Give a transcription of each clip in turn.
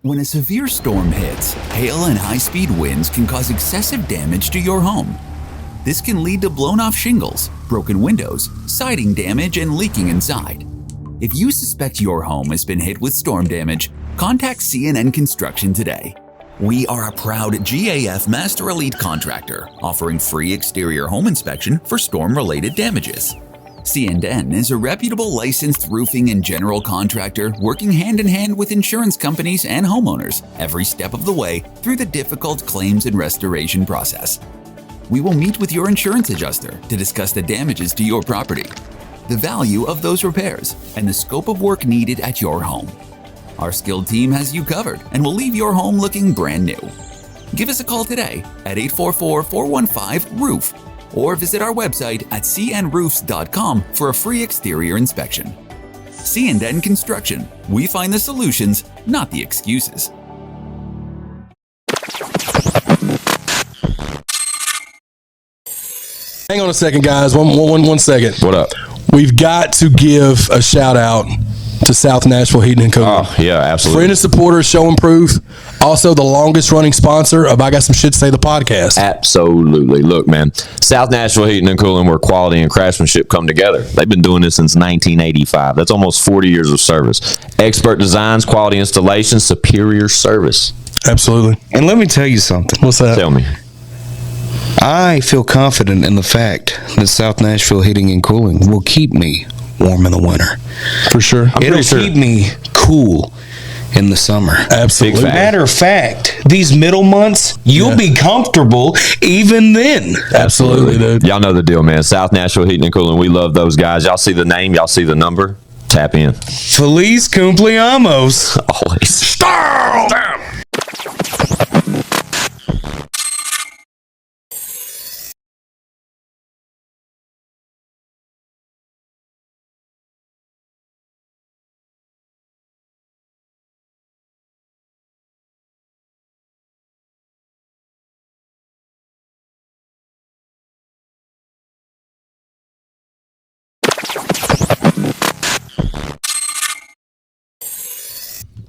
When a severe storm hits, hail and high-speed winds can cause excessive damage to your home. This can lead to blown-off shingles, broken windows, siding damage, and leaking inside. If you suspect your home has been hit with storm damage, contact CNN Construction today. We are a proud GAF Master Elite contractor offering free exterior home inspection for storm-related damages. CNN is a reputable licensed roofing and general contractor working hand-in-hand with insurance companies and homeowners every step of the way through the difficult claims and restoration process. We will meet with your insurance adjuster to discuss the damages to your property, the value of those repairs, and the scope of work needed at your home. Our skilled team has you covered and will leave your home looking brand new. Give us a call today at 844-415-ROOF or visit our website at cnroofs.com for a free exterior inspection. CNN Construction. We find the solutions, not the excuses. Hang on a second, guys. One second. What up? We've got to give a shout out to South Nashville Heating and Cooling. Oh, yeah, absolutely. Friend and supporter, showing proof. Also, the longest running sponsor of I Got Some Shit to Say, the podcast. Absolutely. Look, man, South Nashville Heating and Cooling, where quality and craftsmanship come together. They've been doing this since 1985. That's almost 40 years of service. Expert designs, quality installations, superior service. Absolutely. And let me tell you something. What's that? Tell me. I feel confident in the fact that South Nashville Heating and Cooling will keep me warm in the winter. For sure. It'll keep me cool in the summer. Absolutely. Matter of fact, these middle months, you'll be comfortable even then. Absolutely, dude. Y'all know the deal, man. South Nashville Heating and Cooling, we love those guys. Y'all see the name, y'all see the number. Tap in. Feliz cumpleaños. Always. Damn.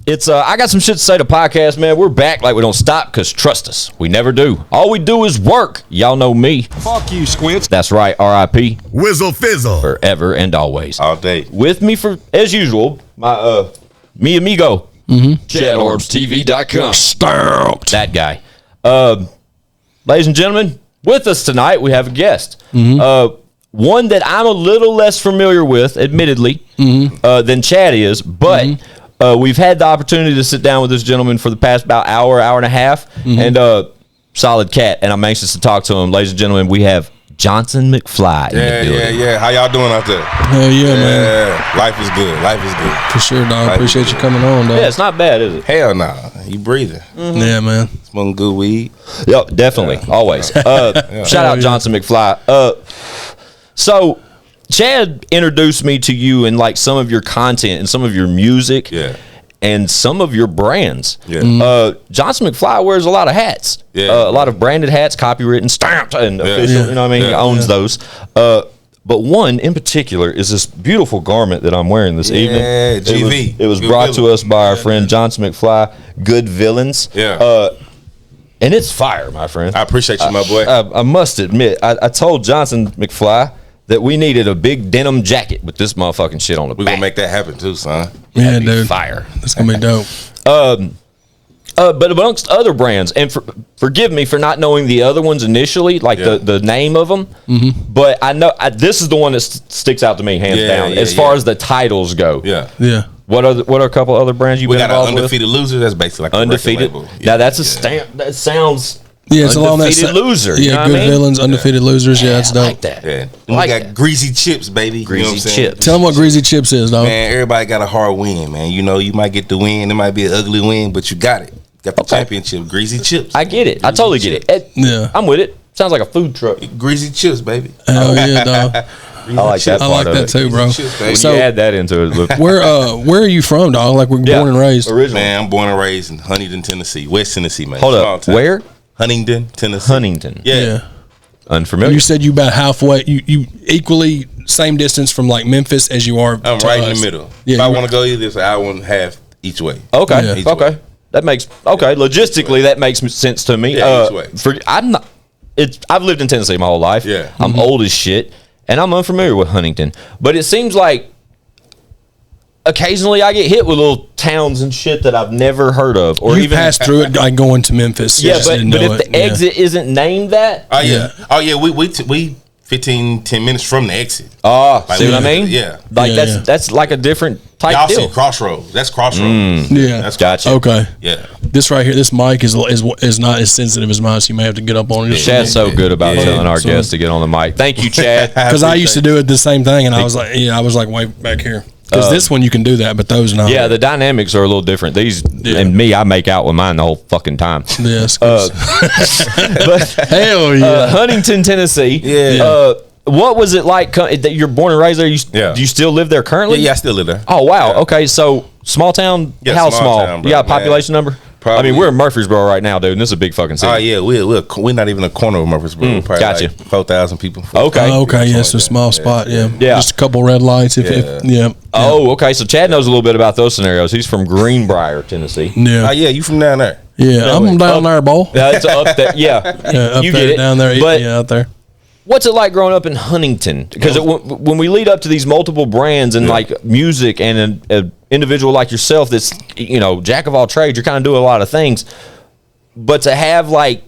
It's I Got Some Shit to Say, the podcast, man. We're back like we don't stop, because trust us, we never do. All we do is work. Y'all know me. Fuck you, Squints. That's right, R.I.P. Whizzle Fizzle. Forever and always. All day. With me, for as usual, my mi amigo, ChadArmesTV.com. Stamped. That guy. Ladies and gentlemen, with us tonight, we have a guest. One that I'm a little less familiar with, admittedly, than Chad is, but we've had the opportunity to sit down with this gentleman for the past about hour and a half, and solid cat, and I'm anxious to talk to him. Ladies and gentlemen, we have Johnson Mcfly in the building. Yeah. How y'all doing out there? Hell yeah, man. Life is good. Life is good. For sure, dog. Life Appreciate is you good. coming on, dog. Yeah, it's not bad, is it? Hell nah. You breathing. Yeah, man. Smoking good weed. Yep, definitely, always. Shout out Johnson Mcfly. So Chad introduced me to you and like some of your content and some of your music. Yeah. And some of your brands. Yeah. Johnson Mcfly wears a lot of hats. Yeah. A lot of branded hats, copywritten, stamped, and official. Yeah. You know what I mean? Yeah. He owns those. But one in particular is this beautiful garment that I'm wearing this evening. Yeah, GV. It was Good brought to villain. us by our friend Johnson Mcfly, Good Villains. Yeah. And it's fire, my friend. I appreciate you, my boy. I must admit, I told Johnson Mcfly that we needed a big denim jacket with this motherfucking shit on the We're back. going to make that happen too, son. Yeah, That'd be dude. fire. That's going to be dope. But amongst other brands, and forgive me for not knowing the other ones initially, like the name of them, but I know this is the one that sticks out to me hands down as far as the titles go. Yeah. Yeah. What are a couple other brands you've We been got an involved undefeated loser. That's basically like Undefeated. a record label. Now that's a stamp. That sounds. Yeah, it's along that Undefeated loser. Yeah, you know what Good I mean? Villains, Undefeated Losers. Yeah, it's I dope. like that. Yeah. I like we got that. Greasy Chips, baby. Greasy you know what I'm saying? Chips. Tell them what Greasy Chips is, dog. Man, everybody got a hard win, man. You know, you might get the win. It might be an ugly win, but you got it. Got the championship. Greasy Chips. I get it. I totally get it. Yeah. I'm with it. Sounds like a food truck. Greasy Chips, baby. Hell yeah, dog. I like that I part like of that it. too, bro. Chips, baby. When So- you add that into it, look. Where are you from, dog? Like, we're born and raised. Original. Man, I'm born and raised in Huntington, Tennessee. West Tennessee, man. Hold Small up. town. Where? Huntington, Tennessee. Huntington. Yeah. Unfamiliar. You said you about halfway. You equally same distance from like Memphis as you are. I'm to right us. in the middle. Yeah, if I you- want to go either, it's an hour and a half each way. Okay. Yeah. Each Okay. way. That makes logistically that makes sense to me. Yeah, each way. I've lived in Tennessee my whole life. Yeah. I'm old as shit, and I'm unfamiliar with Huntington. But it seems like occasionally I get hit with little towns and shit that I've never heard of, or You even passed through it like going to Memphis. Yeah, but if the exit isn't named that, Oh yeah. We 15, 10 minutes from the exit. oh, Like, see what I mean? Yeah. Like Yeah, that's like a different type Y'all deal. see Crossroads. That's Crossroads. Yeah. That's Gotcha. Okay. Yeah. This right here, this mic is not as sensitive as mine, so you may have to get up on it. Chad's so good about telling our guests to get on the mic. Thank you, Chad. Because I used to do it the same thing, and I was like way back here. Because this one you can do that, but those not. Yeah, the dynamics are a little different. These and me, I make out with mine the whole fucking time. Yes. But Hell yeah. Huntington, Tennessee. Yeah. What was it like that you're born and raised there? Do you still live there currently? Yeah, I still live there. Oh wow. Yeah. Okay, so small town. Yeah, How small small? town, You got a bro, population number? Probably. I mean, we're in Murfreesboro right now, dude, and this is a big fucking city. Oh yeah, we're not even a corner of Murfreesboro. We're probably gotcha. like 4,000 people. Okay. Okay, yes, a small spot. Yeah. Yeah. Just a couple red lights. Yeah. Oh, okay. So Chad knows a little bit about those scenarios. He's from Greenbrier, Tennessee. Yeah. Oh yeah, you from down there? Yeah. I'm down there, boy. That's up there. Yeah, Yeah, up you there, get it. down there. But Yeah, out there. what's it like growing up in Huntington? Because when we lead up to these multiple brands and like music and an individual like yourself that's, jack of all trades, you're kind of doing a lot of things. But to have like,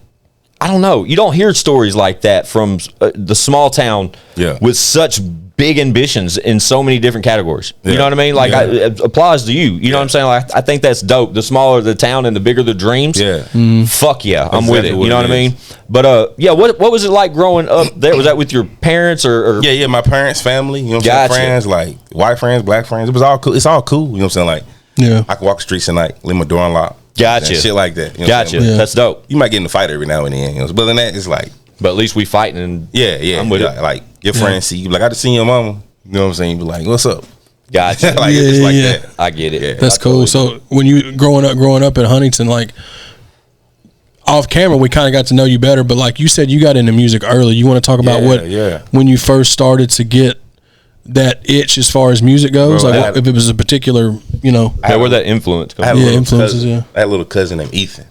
I don't know, you don't hear stories like that from the small town with such big ambitions in so many different categories. You know what I mean? Like, applause to you. You know what I'm saying? Like, I think that's dope. The smaller the town and the bigger the dreams. Yeah. Fuck yeah, I'm Exactly with it. You know what I it is. mean? But what was it like growing up there? Was that with your parents or Yeah, my parents, family, you know what I'm Gotcha. saying? Friends, like white friends, black friends. It was all cool. It's all cool, you know what I'm saying? Like, Yeah. I could walk the streets at night, leave my door unlocked. Gotcha. Shit like that. You know what I'm Gotcha. saying? That's dope. You might get in a fight every now and then, but than that, it's like, But at least we fighting and yeah. I'm with it. Like, your friends see you, like, I just seen your mama. You know what I'm saying? You be like, what's up? Gotcha. Like, it's like Yeah. that. I get it. Yeah. That's cool. So when you growing up in Huntington, like off camera, we kind of got to know you better. But like you said, you got into music early. You want to talk about when you first started to get that itch as far as music goes? Bro, like if it was a particular, Yeah, where that influence I comes had a from. Yeah, little influences, cousin. yeah. I had a little cousin named Ethan.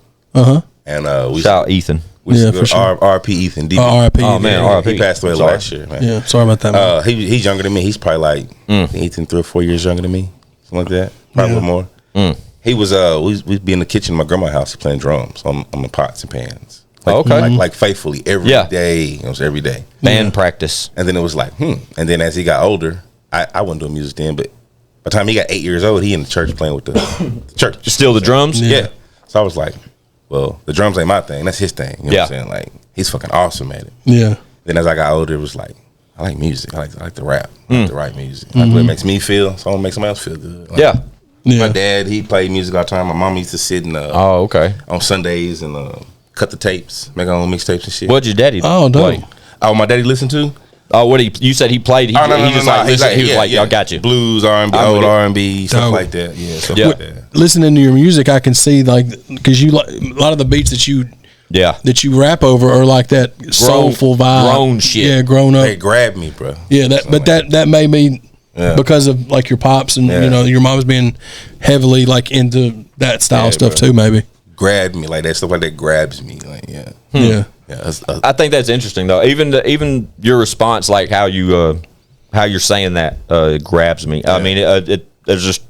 And we Shout out Ethan. used Yeah, to go for sure. RP Ethan. DB. R.I.P. Oh, man, yeah. R.I.P. He passed away Sorry. last year, man. Yeah, sorry about that. Man. He's younger than me. He's probably like I think Ethan 3 or 4 years younger than me, something like that. Probably a little more. He was we'd be in the kitchen of my grandma's house playing drums on the pots and pans. Like, Okay. like faithfully every day. You know, every day. Band practice. And then it was like, And then as he got older, I wasn't doing music then, but by the time he got 8 years old, he in the church playing with the church. Still the drums? Yeah. So I was like, well, the drums ain't my thing. That's his thing. You know what I'm saying? Like, he's fucking awesome at it. Yeah. Then as I got older, it was like, I like music. I like to rap. I like to write music. I like what it makes me feel, so I want to make somebody else feel good. Like, Yeah. Yeah. My dad, he played music all the time. My mom used to sit and Oh, okay. on Sundays and cut the tapes, make our own mixtapes and shit. What'd your daddy Oh, dope. play? Oh, my daddy listened to? Oh, what you said he played? He, Oh, no, he just like listened. He was like, "Y'all got you." Blues, R&B, I'm with old it. R&B, stuff Dope. like that. Yeah, stuff Yeah. like that. Listening to your music, I can see like because you like a lot of the beats that you rap over are like that soulful vibe, grown shit. Yeah, grown up. They grabbed me, bro. Yeah, that made me because of like your pops and your mom's being heavily like into that style stuff bro. too. Maybe Grabbed me like that. Stuff like that grabs me. Like yeah. I think that's interesting though. Even your response, like how you're saying that, grabs me. I mean, there's just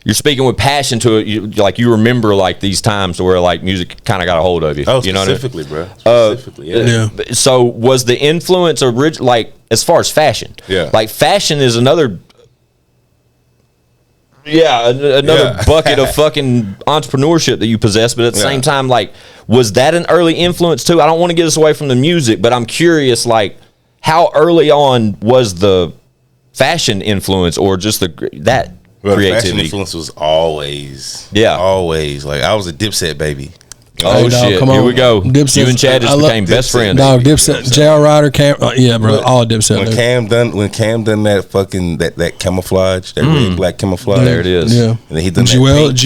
you're speaking with passion to it. You remember like these times where like music kind of got a hold of you. Oh, you know what I mean? specifically, bro. Specifically, yeah. So was the influence like as far as fashion? Yeah. Like fashion is another. Yeah, another bucket of fucking entrepreneurship that you possess, but at the same time, like, was that an early influence too? I don't want to get us away from the music, but I'm curious, like, how early on was the fashion influence, or just that Well, fashion creativity? influence was always, Yeah. always. Like, I was a Dipset baby. Oh Hey, dog, shit! come Here on. we go. Dipset, You and Chad just I love became best Dipset. friends. Dog, You know Dipset, what I'm J.R. Ryder, yeah, bro, all Dipset. When dude. Cam done that fucking that camouflage, that red black camouflage. There it is. Yeah, And then he done Jewel's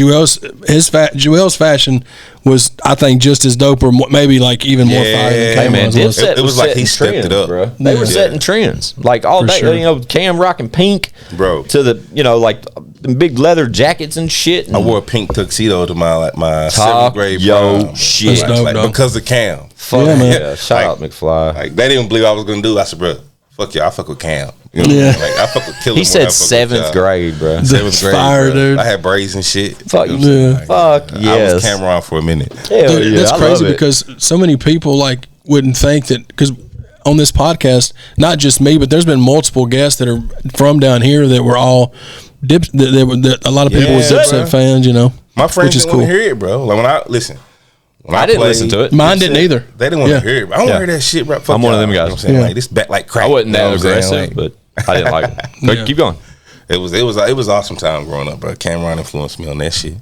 fashion was, I think, just as dope or maybe like even more fire than Cameron's was. It was like he stepped it up, bro. They were setting trends like all day. Sure. You know, Cam rocking pink, bro, to the like the big leather jackets and shit. And I wore a pink tuxedo to my 7th grade prom. Shit, because of Cam. Fuck yeah, shout out McFly. Like they didn't believe I was gonna do. I said, bro, fuck you, I fuck with Cam. You know like I fuck with Killer. He said 7th grade, bro. 7th grade, fire, bro. dude. I had braids and shit. Fuck fuck yes. I was Cameron for a minute. Hell Dude, that's crazy because so many people like wouldn't think that, because on this podcast, not just me, but there's been multiple guests that are from down here that were all that a lot of people were Dipset fans, you know. My friends didn't want to hear it, bro. Like when I didn't listen to it. Mine didn't either. They didn't want to hear it. I don't want to hear that shit, bro. Fuck I'm one of them you know guys. what I'm saying? Like this back like crack. I wasn't that aggressive, like, but I didn't like it. But keep going. It was awesome time growing up, bro. Cameron influenced me on that shit.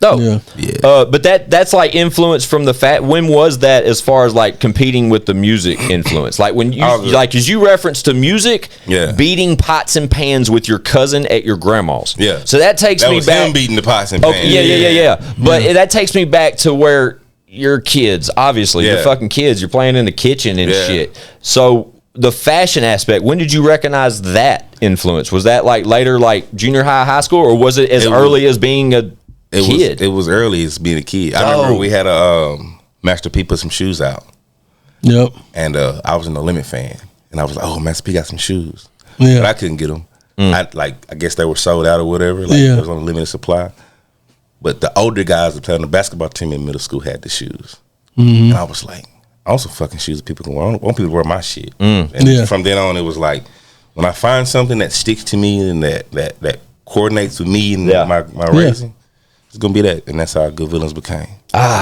No, but that's like influence from the fact. When was that as far as like competing with the music influence? Like when you like, as you reference to music, beating pots and pans with your cousin at your grandma's. Yeah, so that takes me back. Him beating the pots and pans. Yeah. But that takes me back to where your kids, obviously, you're fucking kids. You're playing in the kitchen and shit. So the fashion aspect, when did you recognize that influence? Was that like later, like junior high school, or was it as early as being a kid? It was early as being a kid. I remember we had a Master P put some shoes out. Yep. And I was a No Limit fan, and I was like, "Oh, Master P got some shoes," but I couldn't get them. I guess they were sold out or whatever. Like it was on a limited supply. But the older guys that played on the basketball team in middle school had the shoes, and I was like, "I want some fucking shoes that people can wear. I want people to wear my shit." And from then on, it was like, when I find something that sticks to me and that coordinates with me and my raising, it's gonna be that, and that's how Good Villains became.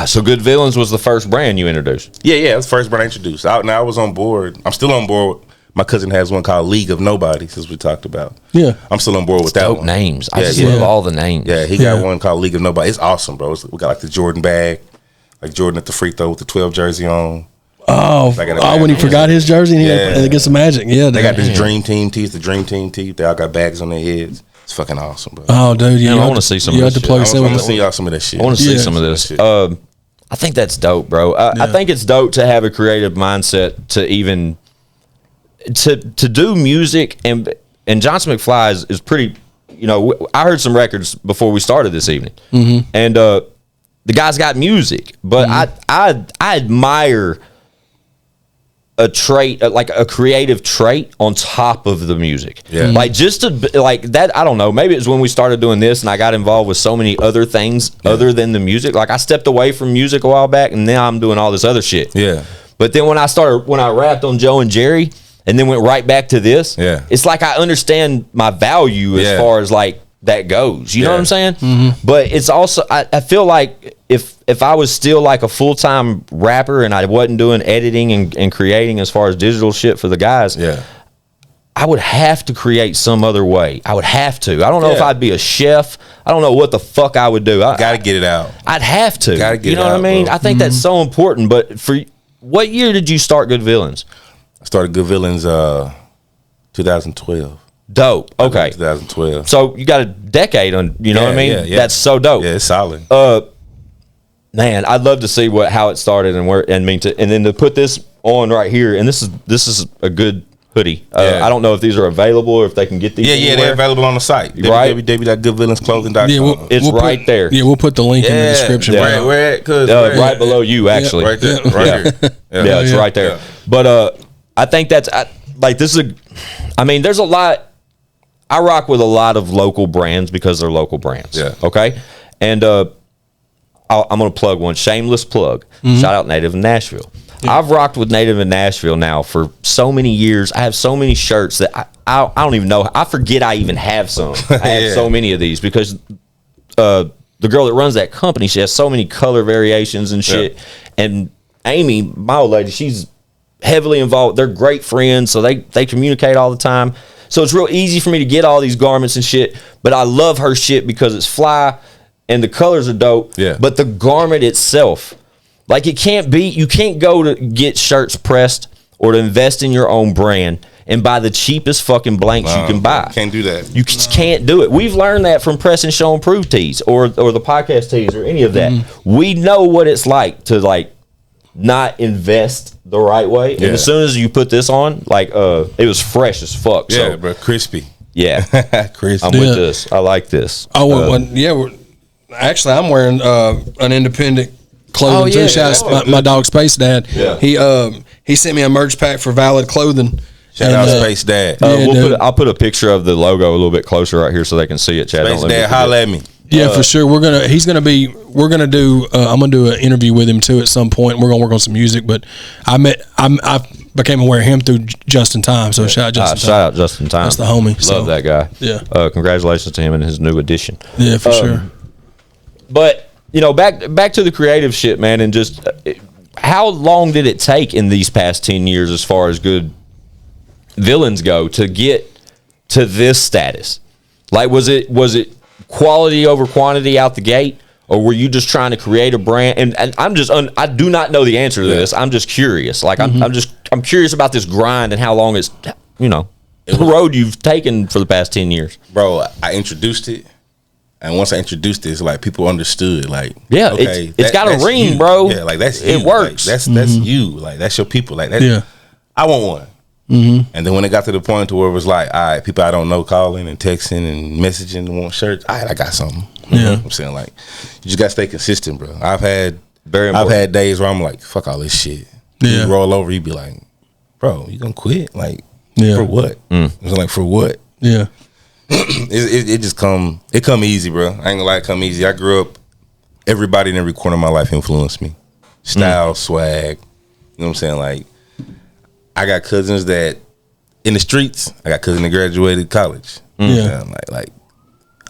So Good Villains was the first brand you introduced. Yeah, it was the first brand I introduced. Now I was on board. I'm still on board. My cousin has one called League of Nobody, since we talked about. Yeah, I'm still on board with that dope one. Names. I just love all the names. Yeah, he got one called League of Nobody. It's awesome, bro. We got like the Jordan bag, like Jordan at the free throw with the 12 jersey on. When he forgot his jersey and he had against the Magic. Yeah, they got this Dream Team tees, the Dream Team tee. They all got bags on their heads. It's fucking awesome, bro. Oh, dude, I want to see some of this shit. I want to see y'all some of that shit. I want to see some of this. I think that's dope, bro. I think it's dope to have a creative mindset to even to do music, and Johnson Mcfly is pretty. You know, I heard some records before we started this evening, and the guy's got music, but I admire a trait, like a creative trait on top of the music. Like just to like that, I don't know, maybe it was when we started doing this and I got involved with so many other things other than the music. Like I stepped away from music a while back and now I'm doing all this other shit. But then when I rapped on Joe and Jerry and then went right back to this, it's like I understand my value as far as like that goes. You know what I'm saying? But it's also, I feel like if I was still like a full-time rapper and I wasn't doing editing and creating as far as digital shit for the guys, I would have to create some other way. I would have to. I don't know if I'd be a chef. I don't know what the fuck I would do. Gotta get it out. I'd have to. Gotta get you know it out, what I mean? bro. I think that's so important. But for what year did you start Good Villains? I started Good Villains 2012. Dope. Okay. 2012. So you got a decade on, you know what I mean? That's so dope. Yeah, it's solid. Man, I'd love to see how it started and then to put this on right here, and this is a good hoodie. I don't know if these are available or if they can get these. Yeah, they're available on the site. Right. www.goodvillainsclothing.com. Yeah, it's right there. Yeah, we'll put the link in the description. Yeah. Where at? Right below you, actually. Right there. Right here. Yeah, it's right there. But I think that's like this is there's a lot. I rock with a lot of local brands because they're local brands. Yeah. Okay. And I'm going to plug one. Shameless plug. Shout out Native in Nashville. Yeah. I've rocked with Native in Nashville now for so many years. I have so many shirts that I don't even know. I forget I even have some. I have so many of these because the girl that runs that company, she has so many color variations and shit. Yeah. And Amy, my old lady, she's heavily involved. They're great friends, so they communicate all the time. So it's real easy for me to get all these garments and shit, but I love her shit because it's fly and the colors are dope. Yeah. But the garment itself, like you can't go to get shirts pressed or to invest in your own brand and buy the cheapest fucking blanks you can buy. Can't do that. You just can't do it. We've learned that from Press and Show and Prove tees or the podcast tees or any of that. We know what it's like to like not invest the right way. And as soon as you put this on, like it was fresh as fuck. Yeah, so, bro, crispy. Yeah, crispy. I'm with this. I like this. Oh, actually, I'm wearing an independent clothing too. Shout out my dog Space Dad. Yeah. He sent me a merch pack for Valid Clothing. Shout out Space Dad. I'll put a picture of the logo a little bit closer right here so they can see it. Chad, Space Dad, holla at me. Yeah, for sure. I'm gonna do an interview with him too at some point. We're gonna work on some music, but I became aware of him through Just in Time. So shout out Just in Time. That's the homie. Love that guy. Yeah. Congratulations to him and his new addition. Yeah, for sure. But back to the creative shit, man, and just how long did it take in these past 10 years as far as good villains go to get to this status? Like, was it quality over quantity out the gate, or were you just trying to create a brand? And I'm just I do not know the answer to this. I'm just curious. Like I'm curious about this grind and how long it's the road you've taken for the past 10 years. Bro, I introduced it, and once I introduced it, it's like people understood. Like, yeah, okay, it's got a ring, you. bro. Yeah, like that's you. It works. Like, that's you. Like that's your people. Like that. I want one. And then when it got to the point to where it was like, all right, people I don't know calling and texting and messaging and want shirts, all right, I got something. You know what I'm saying? Like, you just gotta stay consistent, bro. I've had days where I'm like, fuck all this shit. You roll over, you be like, bro, you gonna quit? Like, for what? It's like, for what? Yeah. It just come easy, bro. I ain't gonna lie, it come easy. I grew up, everybody in every corner of my life influenced me. Style, swag, you know what I'm saying? Like, I got cousins that in the streets. I got cousins that graduated college. Yeah, like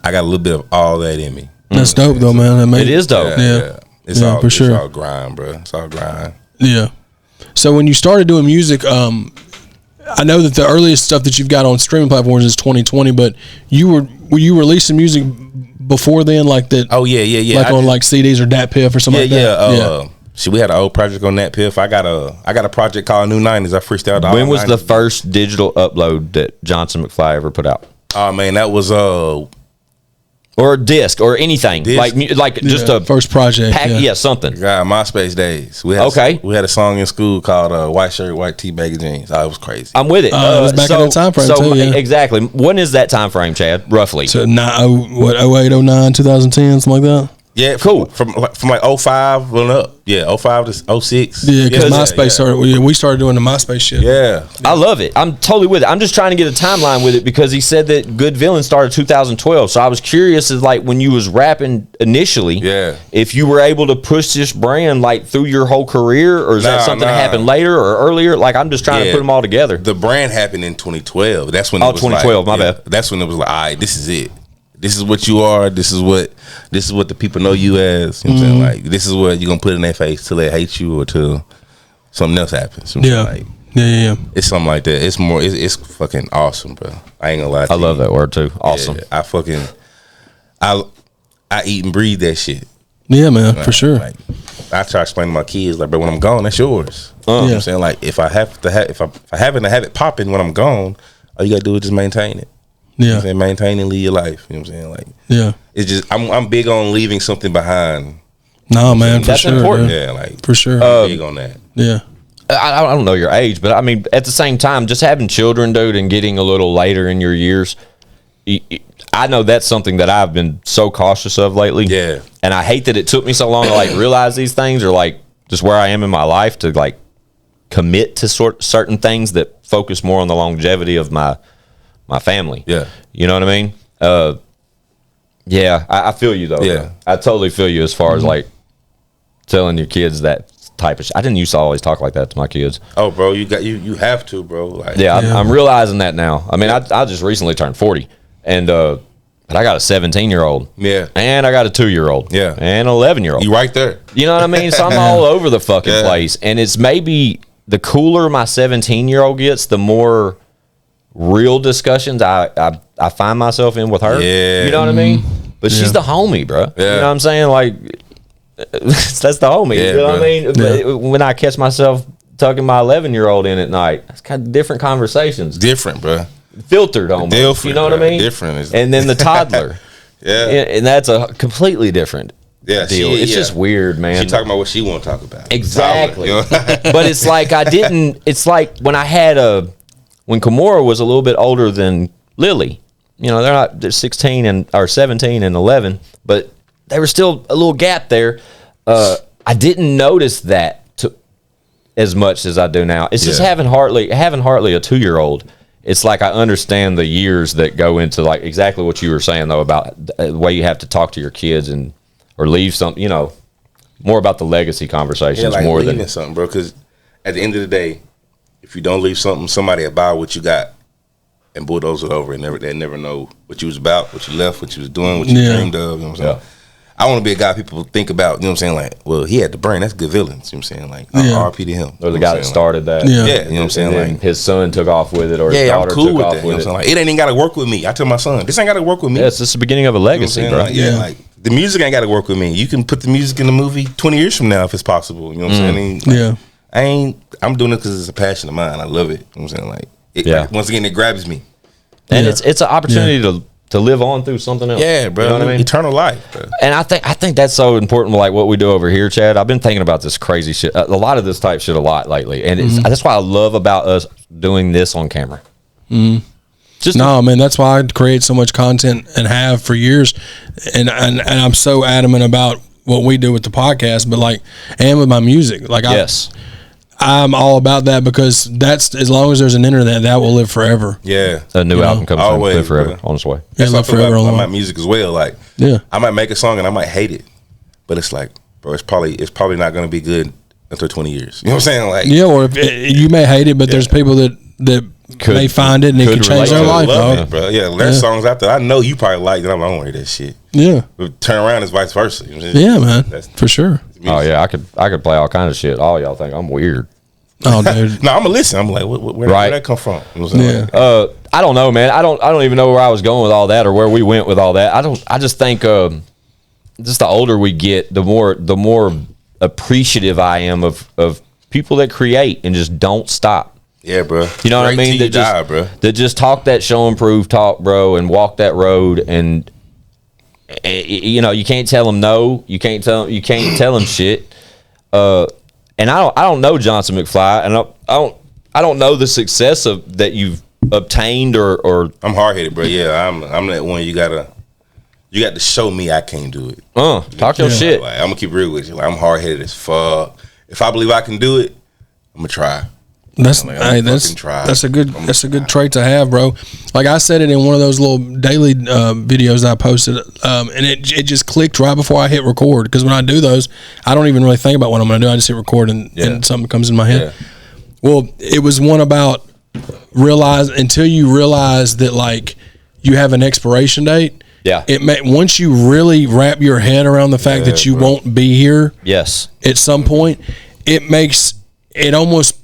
I got a little bit of all that in me. That's dope, though, man. It is dope. Yeah. It's all for sure. It's all grind, bro. It's all grind. Yeah. So when you started doing music, I know that the earliest stuff that you've got on streaming platforms is 2020, but were you releasing music before then, like that? Oh yeah. Like on like CDs or DatPiff or something like that. See, we had an old project on DatPiff. I got a project called New 90s. I freestyled. When was the first digital upload that Johnson Mcfly ever put out? Oh man, that was or a disc or anything like just a first project. Something. Yeah, MySpace days. We had a song in school called "White Shirt, White Tee, Baggy Jeans." Oh, it was crazy. I'm with it. It was back in that time frame too. Yeah. Exactly. When is that time frame, Chad? Roughly. So 08, 09, 2010, something like that. Yeah, cool. From like 05 on up. Yeah, 05 to 06. Yeah, because MySpace started. We started doing the MySpace shit. Yeah, I love it. I'm totally with it. I'm just trying to get a timeline with it because he said that Good Villain started 2012. So I was curious, as like when you was rapping initially, if you were able to push this brand like through your whole career, or is that something that happened later or earlier? Like I'm just trying to put them all together. The brand happened in 2012. That's when. 2012. My bad. That's when it was like, all right, this is it. This is what you are. This is what the people know you as. You know what I'm saying? Like, this is what you're gonna put in their face till they hate you or till something else happens. You know what I'm saying? Like, it's something like that. It's more. It's fucking awesome, bro. I ain't gonna lie to you. I love that word too. Awesome. Yeah, I eat and breathe that shit. Yeah, man, for sure. Like, I try to explain to my kids, like, bro, when I'm gone, that's yours. You know what I'm saying? Like, if I happen to have it popping when I'm gone, all you gotta do is just maintain it. Yeah, you know what I'm saying? Maintain and live your life. You know what I'm saying? Like, it's just I'm big on leaving something behind. No, man, for that's sure. important. Yeah, like for sure. I'm big on that. Yeah. I don't know your age, but I mean, at the same time, just having children, dude, and getting a little later in your years, I know that's something that I've been so cautious of lately. Yeah, and I hate that it took me so long to like realize these things, or like just where I am in my life to like commit to certain things that focus more on the longevity of my family. Yeah. You know what I mean? I feel you though. Yeah. I totally feel you as far as like telling your kids that type of shit. I didn't used to always talk like that to my kids. Oh, bro, you have to, bro. Like, I'm realizing that now. I mean, I just recently turned 40 and I got a 17-year-old. Yeah. And I got a 2-year-old. Yeah. And an 11-year-old. You right there. You know what I mean? So I'm all over the fucking place. And it's maybe the cooler my 17-year-old gets, the more real discussions I find myself in with her. Yeah. You know what I mean? But she's the homie, bro. Yeah. You know what I'm saying? Like, that's the homie. Yeah, you know bro. what I mean? But when I catch myself tucking my 11-year-old in at night. It's kind of different conversations. Different, bro. Filtered almost. Different, you know what I mean? Different. And then the toddler. Yeah. And that's a completely different deal. It's just weird, man. She talking about what she want to talk about. Exactly. Toddler, you know? But it's like it's like when I had when Kimura was a little bit older than Lily. You know, they're 16 or 17 and 11, but they were still a little gap there. I didn't notice that as much as I do now. It's just having Hartley a 2-year-old. It's like I understand the years that go into like exactly what you were saying though about the way you have to talk to your kids or leave something. You know, more about the legacy conversations like more leaving than something, bro. Because at the end of the day, if you don't leave something, somebody will buy what you got and bulldoze it over, and they never know what you was about, what you left, what you was doing, what you dreamed of. You know what I'm saying? I want to be a guy people think about. You know what I'm saying? Like, well, he had the brain. That's good villains. You know what I'm saying? Like, RP to him. Or the guy that started that. Yeah, you know what I'm saying? Like his son took off with it, or his daughter I'm cool took with off that. with You know it. what I'm saying? Like, it ain't even got to work with me. I tell my son, this ain't got to work with me. Yeah, it's just the beginning of a legacy, you know what I'm bro. saying? Like, the music ain't got to work with me. You can put the music in the movie 20 years from now if it's possible. You know what I'm saying? I'm doing it because it's a passion of mine. I love it. You know what I'm saying? Like, once again, it grabs me. And it's an opportunity to live on through something else. Yeah, bro. You know what I mean? Eternal life, bro. And I think that's so important, like what we do over here, Chad. I've been thinking about this crazy shit, a lot of this type shit a lot lately, and that's why I love about us doing this on camera. Man, that's why I create so much content and have for years, and I'm so adamant about what we do with the podcast, but like, and with my music, like I'm all about that because that's, as long as there's an internet, that will live forever. Yeah. A new album comes out, live forever, bro. on its way. Yeah, live forever on my music as well. Like, I might make a song and I might hate it, but it's like, bro, it's probably not going to be good until 20 years. You know what I'm saying? Like, or if you may hate it, but there's people that may find it and it can change their life, dog. Bro. Yeah, there's songs out there I know you probably like, and I'm like, I don't want to hear that shit. Yeah. But turn around is vice versa. You know what I'm saying? Yeah, man. For sure. Oh yeah, I could play all kinds of shit. All y'all think I'm weird. Oh, dude. No, I'm gonna listen. I'm like, where did that come from? You know what I'm saying? Like, I don't know, man. I don't even know where I was going with all that or where we went with all that. I just think just the older we get, the more appreciative I am of people that create and just don't stop. Yeah, bro. You know what I mean? That just talk that show and prove talk, bro, and walk that road. And you know, you can't tell them no. You can't tell them shit. And I don't know Johnson Mcfly, and I don't know the success that you've obtained or I'm hard headed, bro. Yeah, I'm that one. You got to show me I can't do it. Talk your shit. Like, I'm gonna keep real with you. Like, I'm hard headed as fuck. If I believe I can do it, I'm gonna try. That's a good trait to have, bro. Like I said it in one of those little daily videos I posted, and it just clicked right before I hit record. Because when I do those, I don't even really think about what I'm going to do. I just hit record and something comes in my head. Yeah. Well, it was one about until you realize that like you have an expiration date. Yeah. Once you really wrap your head around the fact that you won't be here. Yes. At some point, it makes it almost.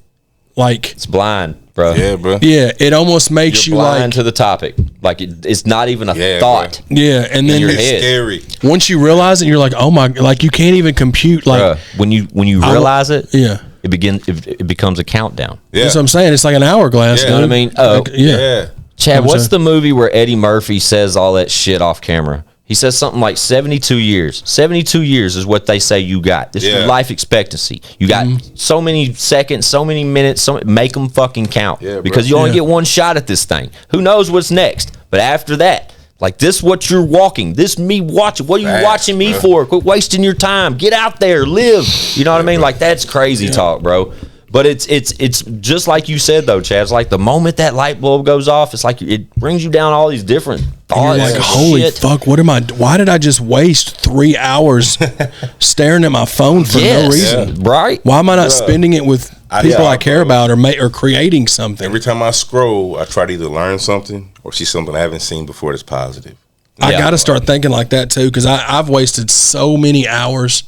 Like it's blind, bro. Yeah, bro. Yeah, it almost makes You're you blind like to the topic. Like it's not even a thought. Bro. Yeah, and then it's scary. Once you realize it, you're like, oh my, like you can't even compute. Like when you realize it, it becomes a countdown. Yeah. That's what I'm saying. It's like an hourglass. You know what I mean? Yeah. Chad, what's the movie where Eddie Murphy says all that shit off camera? He says something like 72 years. 72 years is what they say you got. This is your life expectancy. You got so many seconds, so many minutes. Make them fucking count. Yeah, because you only get one shot at this thing. Who knows what's next? But after that, like this, what you're walking. This me watching. What are you watching me for? Quit wasting your time. Get out there, live. You know what I mean? Like that's crazy talk, bro. But it's just like you said though, Chad. It's like the moment that light bulb goes off, it's like it brings you down all these different thoughts. Like, holy fuck! Why did I just waste 3 hours staring at my phone for no reason? Yeah, right? Why am I not spending it with people I care about or creating something? Every time I scroll, I try to either learn something or see something I haven't seen before that's positive. I got to start thinking like that too, because I've wasted so many hours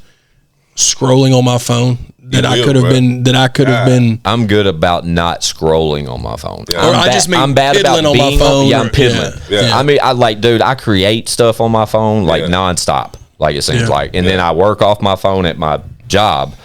scrolling on my phone. I could have been. I'm good about not scrolling on my phone. Yeah. I'm bad about being on my phone. I'm piddling. Yeah. I mean, I create stuff on my phone like nonstop. Like it seems like, and then I work off my phone at my job.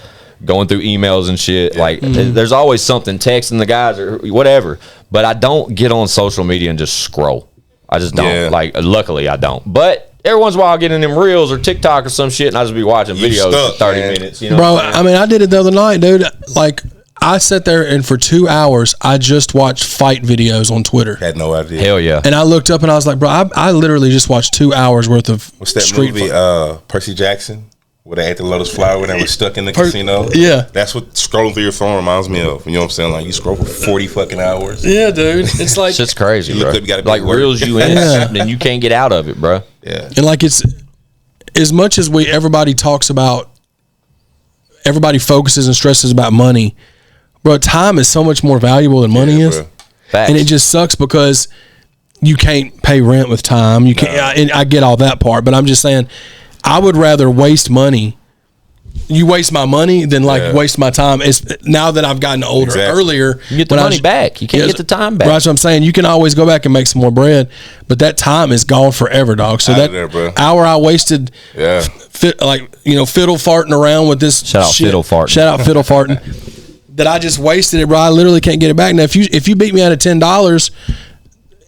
going through emails and shit. Like, there's always something, texting the guys or whatever. But I don't get on social media and just scroll. I just don't. Yeah. Like, luckily I don't. But every once in a while I get in them reels or TikTok or some shit, and I just be watching videos for 30 minutes. You know, bro. I mean, I did it the other night, dude. Like, I sat there and for 2 hours, I just watched fight videos on Twitter. Had no idea. Hell yeah. And I looked up and I was like, bro, I literally just watched 2 hours worth of What's that street movie? fight. Percy Jackson, where they ate the lotus flower when they were stuck in the casino. Yeah, that's what scrolling through your phone reminds me of. You know what I'm saying? Like, you scroll for 40 fucking hours. Yeah, dude. It's like shit's crazy, you bro. look up, you gotta like reels you in, and you can't get out of it, bro. Yeah. And like, it's as much as everybody talks about, everybody focuses and stresses about money, bro. Time is so much more valuable than money is, and it just sucks because you can't pay rent with time. You can't. I get all that part, but I'm just saying, I would rather waste money. You waste my money than waste my time. It's now that I've gotten older. Exactly. Earlier, You get the money back. You can't get the time back. Right, that's what I'm saying. You can always go back and make some more bread, but that time is gone forever, dog. So that hour I wasted, fiddle farting around with this Shout out fiddle farting, that I just wasted it, bro. I literally can't get it back. Now, if you beat me out of $10,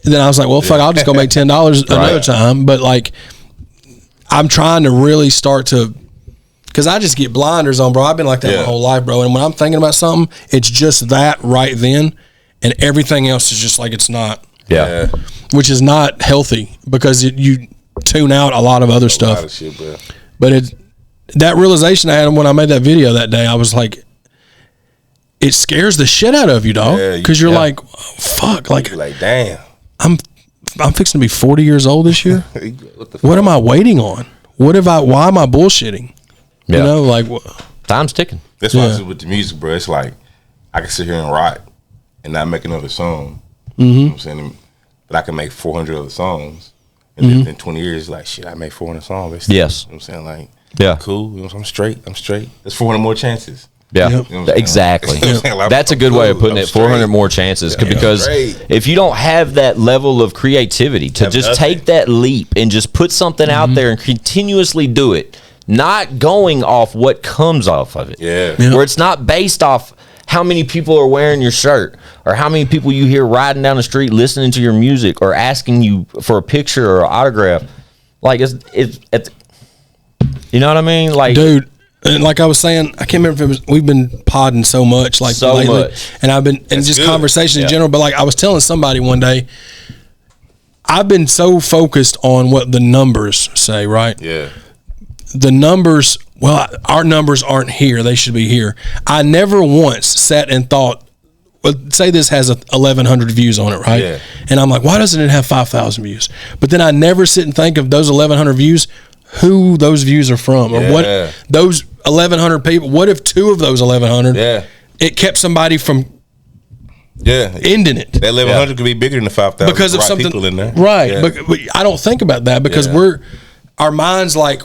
then I was like, well, fuck, I'll just go make $10 another time. But like, I'm trying to really start to, because I just get blinders on, bro. I've been like that my whole life, bro. And when I'm thinking about something, it's just that right then, and everything else is just like it's not. Yeah. Which is not healthy because you tune out a lot of other stuff. Lot of shit, bro. But that realization I had when I made that video that day, I was like, it scares the shit out of you, dog. Because you're like, oh, fuck, like, you're like, damn, I'm fixing to be 40 years old this year. What am I waiting on? Why am I bullshitting? Yeah. You know, like, time's ticking. That's why I said with the music, bro. It's like I can sit here and write and not make another song. You know what I'm saying? But I can make 400 other songs, and then in 20 years, like, shit, I made 400 songs. Yes. You know what I'm saying? Like, cool. You know, I'm straight. There's 400 more chances. Yeah, you know exactly. Like, that's a good way of putting it. 400 more chances, because if you don't have that level of creativity to just take that leap and just put something out there and continuously do it, not going off what comes off of it, where it's not based off how many people are wearing your shirt or how many people you hear riding down the street listening to your music or asking you for a picture or an autograph. Like, it's you know what I mean? Like, dude. And like I was saying, I can't remember if it was, we've been podding so much, like so lately, much. and I've been, and just conversation in general. But like I was telling somebody one day, I've been so focused on what the numbers say, right? Yeah. The numbers, well, our numbers aren't here; they should be here. I never once sat and thought, well, say this has 1,100 views on it, right? Yeah. And I'm like, why doesn't it have 5,000 views? But then I never sit and think of those 1,100 views, who those views are from, or what those 1,100 people. What if 2 of those 1,100? It kept somebody from ending it. That 1,100 could be bigger than the 5,000 because of something people in there, right? But I don't think about that because our minds like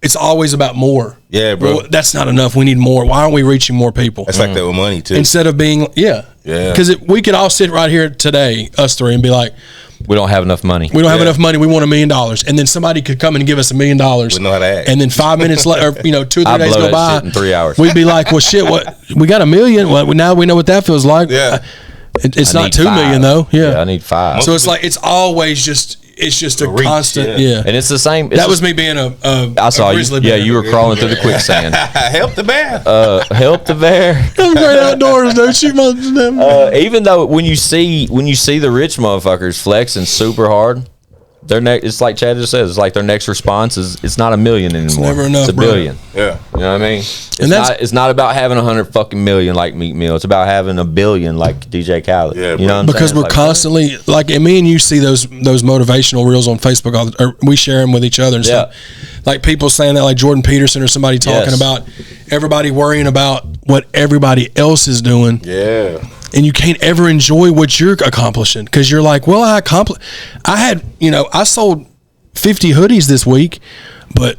it's always about more. Yeah, bro. Well, that's not enough. We need more. Why aren't we reaching more people? That's like that with money too. Instead of being because we could all sit right here today, us three, and be like, we don't have enough money. We don't have enough money. We want $1 million, and then somebody could come and give us $1 million. We know how to act. And then 5 minutes later, 2 or 3 days go by, in 3 hours. We'd be like, "Well, shit, what? We got $1 million. Well, now we know what that feels like." Yeah, it's not 2 million though. Yeah, I need 5. So it's like it's always just a constant. Yeah, and it's the same. That was me being I saw you. Yeah, you were crawling through the quicksand. Help the bear. Help the bear. I'm great outdoors, dude. Shoot my. Even though when you see the rich motherfuckers flexing super hard, it's like Chad just said. It's like their next response is it's not $1 million anymore. It's never enough. It's $1 billion. Yeah, you know what I mean. It's not about having 100 fucking million like Meek Mill. It's about having $1 billion like DJ Khaled. Yeah, you know what I'm because saying? we're constantly like, and me and you see those motivational reels on Facebook, or we share them with each other and stuff. Like people saying that, like Jordan Peterson or somebody talking about everybody worrying about what everybody else is doing. Yeah. And you can't ever enjoy what you're accomplishing because you're like, well, I sold 50 hoodies this week, but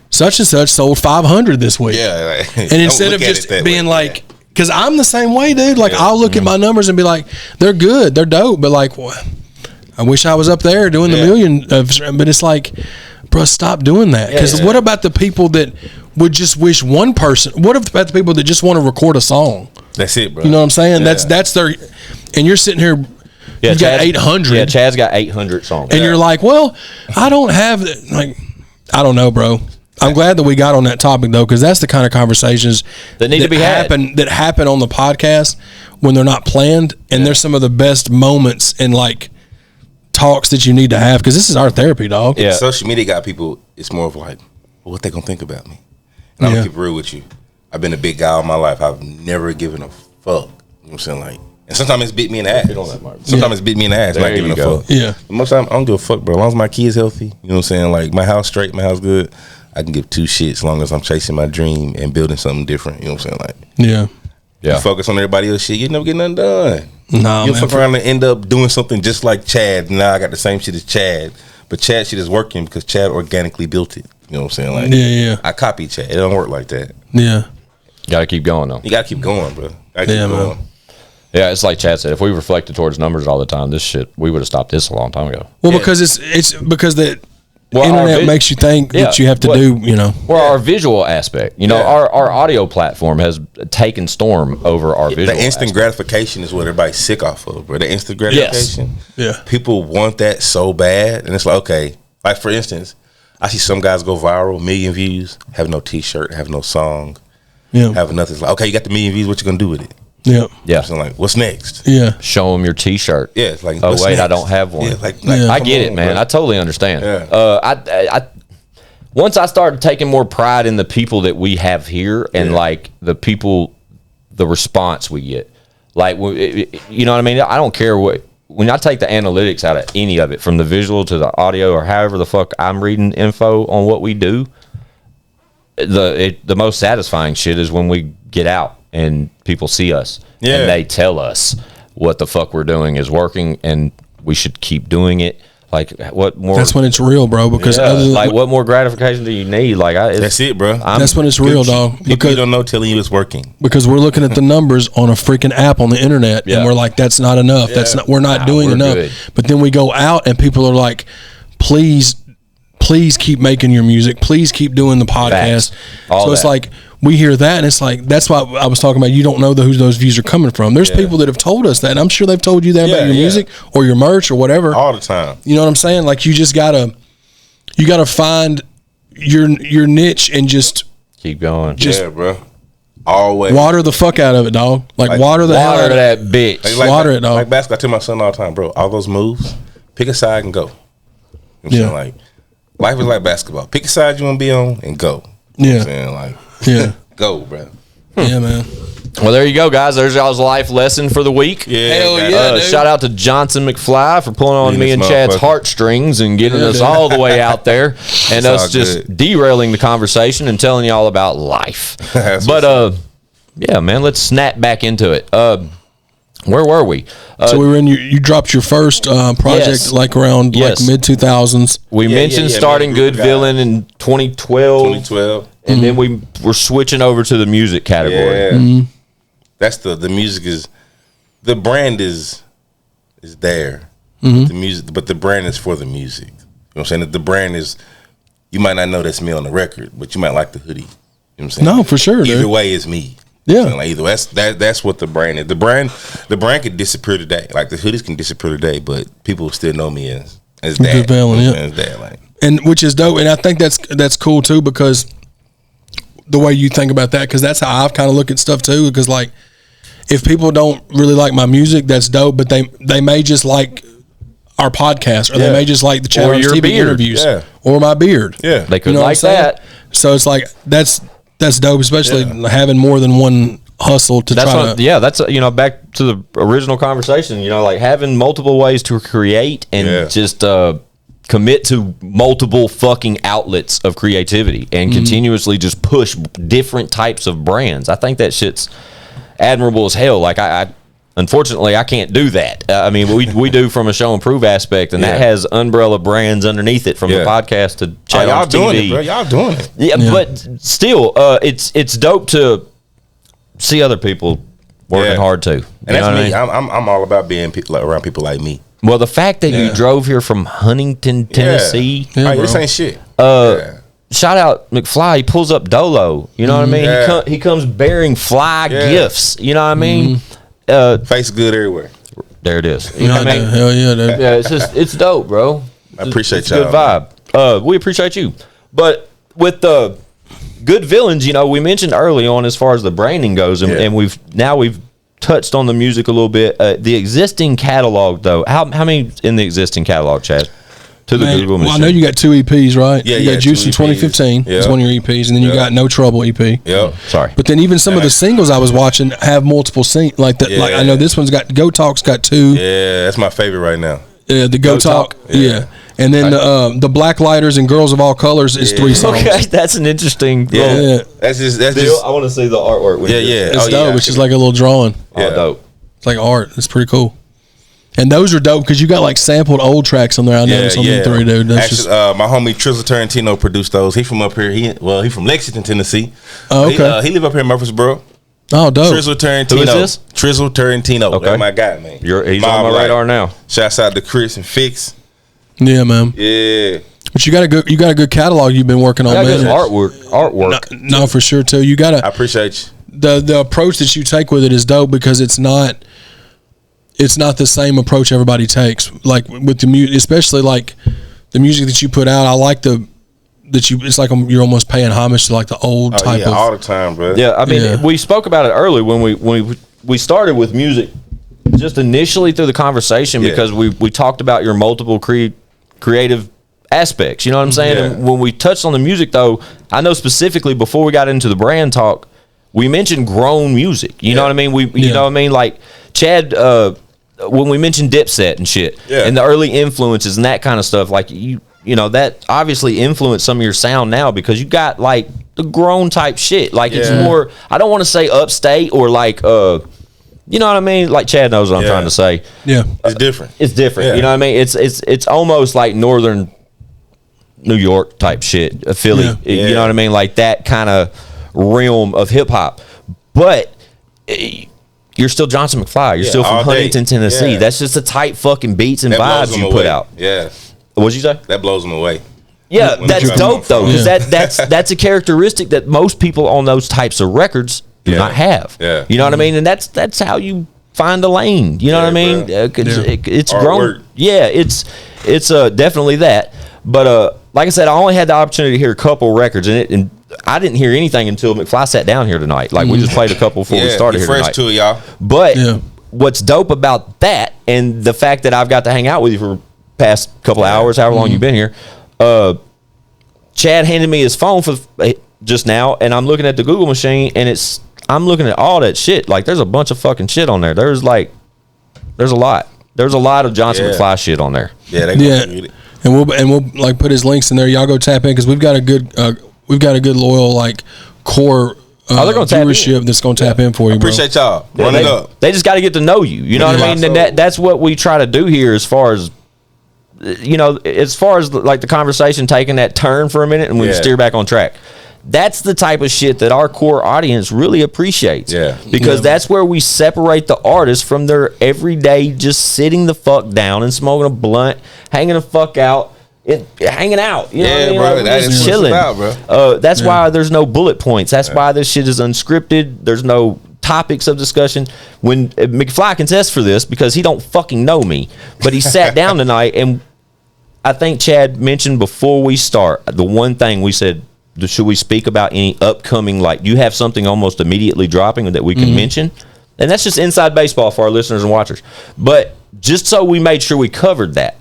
such and such sold 500 this week. Yeah. And instead of just being like, because I'm the same way, dude. Like I'll look at my numbers and be like, they're good, they're dope, but like, well, I wish I was up there doing the million. But it's like, bro, stop doing that. Because what about the people that would just wish one person. What about the people that just want to record a song? That's it, bro. You know what I'm saying? Yeah. That's their. And you're sitting here. You got 800. Yeah, Chad's got 800 songs. And you're like, well, I don't have like, I don't know, bro. I'm glad that we got on that topic though, because that's the kind of conversations that need to be happen on the podcast when they're not planned, and there's some of the best moments in like talks that you need to have, because this is our therapy, dog. Yeah, social media got people. It's more of like, well, what they gonna think about me? And I'm gonna keep it real with you. I've been a big guy all my life. I've never given a fuck. You know what I'm saying? Like, and sometimes it's beat me in the ass. Sometimes it's beat me in the ass. Not giving a fuck. Yeah. But most of the time, I don't give a fuck, bro. As long as my kid's healthy, you know what I'm saying? Like, my house straight, my house good. I can give two shits as long as I'm chasing my dream and building something different. You know what I'm saying? Like, yeah. You focus on everybody else shit, you never get nothing done. Nah, you'll fuck around and end up doing something just like Chad. Now I got the same shit as Chad, but Chad shit is working because Chad organically built it. You know what I'm saying? Like, yeah. I copy Chad. It don't work like that. Yeah. Gotta keep going though. You gotta keep going, bro. Gotta keep going. Man. Yeah, it's like Chad said. If we reflected towards numbers all the time, this shit, we would have stopped this a long time ago. Well, because it's because the internet makes you think that you have to do, you know. Well, our visual aspect, you know, our audio platform has taken storm over our visual. The instant gratification is what everybody's sick off of, bro. The instant gratification. Yes. Yeah. People want that so bad, and it's like, okay, like for instance, I see some guys go viral, 1 million views, have no T-shirt, have no song, have nothing. It's like, okay, you got the 1 million views, what you gonna do with it? Yeah. So like, what's next? Yeah. Show them your T-shirt. Yeah. It's like, oh wait, next? I don't have one. Yeah, I get it, man. Bro. I totally understand. Yeah. I once I started taking more pride in the people that we have here, and like the people, the response we get, like, you know what I mean? I don't care what. When I take the analytics out of any of it, from the visual to the audio or however the fuck I'm reading info on what we do, the most satisfying shit is when we get out and people see us and they tell us what the fuck we're doing is working and we should keep doing it. Like, what more? That's when it's real, bro. Because like, what more gratification do you need? Like, that's it, bro. That's when it's real, dog. People you don't know telling you it's working. Because we're looking at the numbers on a freaking app on the internet, and we're like, that's not enough. That's not. We're not doing enough. Good. But then we go out, and people are like, please keep making your music. Please keep doing the podcast. So it's like, we hear that, and it's like, that's why I was talking about, you don't know who those views are coming from. There's people that have told us that, and I'm sure they've told you that about your music or your merch or whatever. All the time. You know what I'm saying? Like, you just gotta find your niche and just keep going. Bro. Always. Water the fuck out of it, dog. Like water the hell out of that bitch. Like water it, dog. Like basketball, I tell my son all the time, bro, all those moves, pick a side and go. You know what I'm saying? Like, life is like basketball. Pick a side you want to be on and go. You know what I'm saying? Like, go, bro. Yeah, man. Well, there you go, guys. There's y'all's life lesson for the week. Yeah, hell yeah, dude. Shout out to Johnson Mcfly for pulling on me and Chad's heartstrings and getting us all the way out there, and us just derailing the conversation and telling y'all about life. But yeah, man, let's snap back into it. Where were we? So we were in. You dropped your first project like around like mid 2000s. We mentioned starting Good Villain in 2012. And then we were switching over to the music category. Yeah. That's the music is, the brand is there. The music, but the brand is for the music. You know what I'm saying? The brand is, you might not know that's me on the record, but you might like the hoodie. You know what I'm saying? No, for sure. Either dude. way, it's me. Yeah. Like, either that's what the brand is. The brand could disappear today. Like, the hoodies can disappear today, but people still know me as that. Good Villain, as that, like. And which is dope. And I think that's cool too, because the way you think about that, because that's how I've kind of look at stuff too. Because like, if people don't really like my music, that's dope, but they may just like our podcast, or they may just like the ChadArmesTV interviews, or my beard. Yeah, they could like that. So it's like that's dope, especially having more than one hustle to try to. Yeah, that's back to the original conversation. Like having multiple ways to create and just commit to multiple fucking outlets of creativity and continuously just push different types of brands. I think that shit's admirable as hell. Like, I unfortunately I can't do that. I mean, we do from a show and prove aspect, and that has umbrella brands underneath it, from the podcast to ChadArmesTV. Y'all doing it, bro. Y'all doing it. Yeah, but still, it's dope to see other people working hard too. And that's me. I'm all about being around people like me. Well, the fact that you drove here from Huntington, Tennessee, this ain't shit. shout out McFly. He pulls up Dolo. You know what I mean? He comes bearing fly gifts. You know what I mean? Face good everywhere. There it is. You know what I mean? Hell yeah, dude. Yeah, it's dope, bro. I appreciate it's y'all. Good vibe. We appreciate you. But with the good villains, you know, we mentioned early on as far as the branding goes, and we've touched on the music a little bit. The existing catalog, though, how many in the existing catalog, Chad? To the Google machine. Well, I know you got 2 EPs, right? Yeah, you got Juicy 2015. It's one of your EPs, and then you got No Trouble EP. Yep. Sorry. But then even some of the singles I was watching have multiple like that. Like I know this one's got Go Talk's got 2. Yeah, that's my favorite right now. The Go Talk. Yeah. And then the Black Lighters and Girls of All Colors is 3 songs. Okay, that's an interesting. Yeah. That's just. I want to see the artwork. It's dope. It's just like a little drawing. Dope. It's like art. It's pretty cool. And those are dope because you got like sampled old tracks on there. I noticed on them 3, dude. That's actually, my homie Trizzle Tarantino produced those. He from up here. He from Lexington, Tennessee. Oh, okay. He live up here in Murfreesboro. Oh, dope. Trizzle Tarantino. Who is this? Trizzle Tarantino. Okay. That's my guy, man. He's on my radar now. Shouts out to Chris and Fix. Yeah, man. Yeah. But you got a good catalog you've been working on, man. Good artwork. No, for sure too. You got I appreciate you. The approach that you take with it is dope because it's not the same approach everybody takes. Like with the music, especially like the music that you put out. I like it's like you're almost paying homage to like the old type of all the time, bro. Yeah, I mean, we spoke about it early when we started with music, just initially through the conversation because we talked about your multiple creative aspects. You know what I'm saying? And when we touched on the music, though, I know specifically before we got into the brand talk, we mentioned grown music. You know what I mean? You know what I mean? Like Chad, when we mentioned Dipset and shit, and the early influences and that kind of stuff, like you know, that obviously influenced some of your sound now because you got like the grown type shit. Like it's more, I don't want to say upstate or like, you know what I mean? Like Chad knows what I'm trying to say. Yeah. It's different. It's different. Yeah. You know what I mean? It's almost like northern New York type shit, Philly. Yeah. You know what I mean? Like that kind of realm of hip hop. But you're still Johnson Mcfly. You're still from Huntington, Tennessee. That's just the tight fucking beats and vibes you put out. Yeah. What'd you say? That blows them away. Yeah, that's dope though, because that's a characteristic that most people on those types of records do not have. Yeah. You know what I mean? And that's how you find a lane. You know what I mean? It's grown. Work. Yeah, it's definitely that. But like I said, I only had the opportunity to hear a couple records, and I didn't hear anything until McFly sat down here tonight. Like we just played a couple before we started here tonight. Fresh to it, y'all. But what's dope about that, and the fact that I've got to hang out with you for past couple of hours, however long you've been here, Chad handed me his phone for just now, and I'm looking at the Google machine, and I'm looking at all that shit. Like there's a bunch of fucking shit on there. There's a lot. There's a lot of Johnson McFly shit on there. Yeah, they gonna read it. And we'll like put his links in there. Y'all go tap in because we've got a good loyal like core they're gonna viewership that's gonna tap in for you. Appreciate y'all. Run it up. They just got to get to know you. You know what I mean? And that's what we try to do here, as far as like the conversation taking that turn for a minute and we steer back on track. That's the type of shit that our core audience really appreciates. Yeah. Because that's where we separate the artist from their everyday just sitting the fuck down and smoking a blunt, hanging the fuck out, hanging out. You know what I mean? Bro, like, that is chilling. About, bro. That's why there's no bullet points. That's why this shit is unscripted. There's no topics of discussion. When McFly can test for this because he don't fucking know me, but he sat down tonight, and I think Chad mentioned before we start, the one thing we said, should we speak about any upcoming, like, do you have something almost immediately dropping that we can mention? And that's just inside baseball for our listeners and watchers. But just so we made sure we covered that.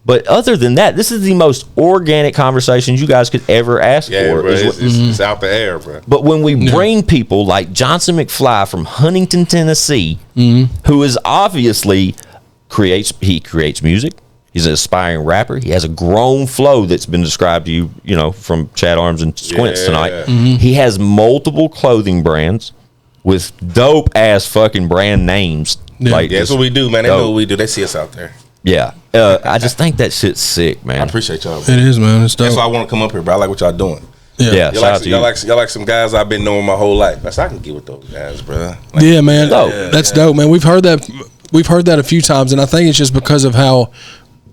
But other than that, this is the most organic conversations you guys could ever ask for. Bro, it's out the air, bro. But when we bring people like Johnson Mcfly from Huntington, Tennessee, who is obviously creates music. He's an aspiring rapper. He has a grown flow that's been described to you, from Chad Arms and Squints tonight. He has multiple clothing brands with dope ass fucking brand names. Like that's what we do, man. They know what we do. They see us out there. Yeah. I just think that shit's sick, man. I appreciate y'all. It is, man. It's dope. That's why I want to come up here, bro. I like what y'all doing. Yeah. Y'all like some guys I've been knowing my whole life. That's I can get with those guys, bro. Like, yeah, man. That's dope, man. We've heard that a few times, and I think it's just because of how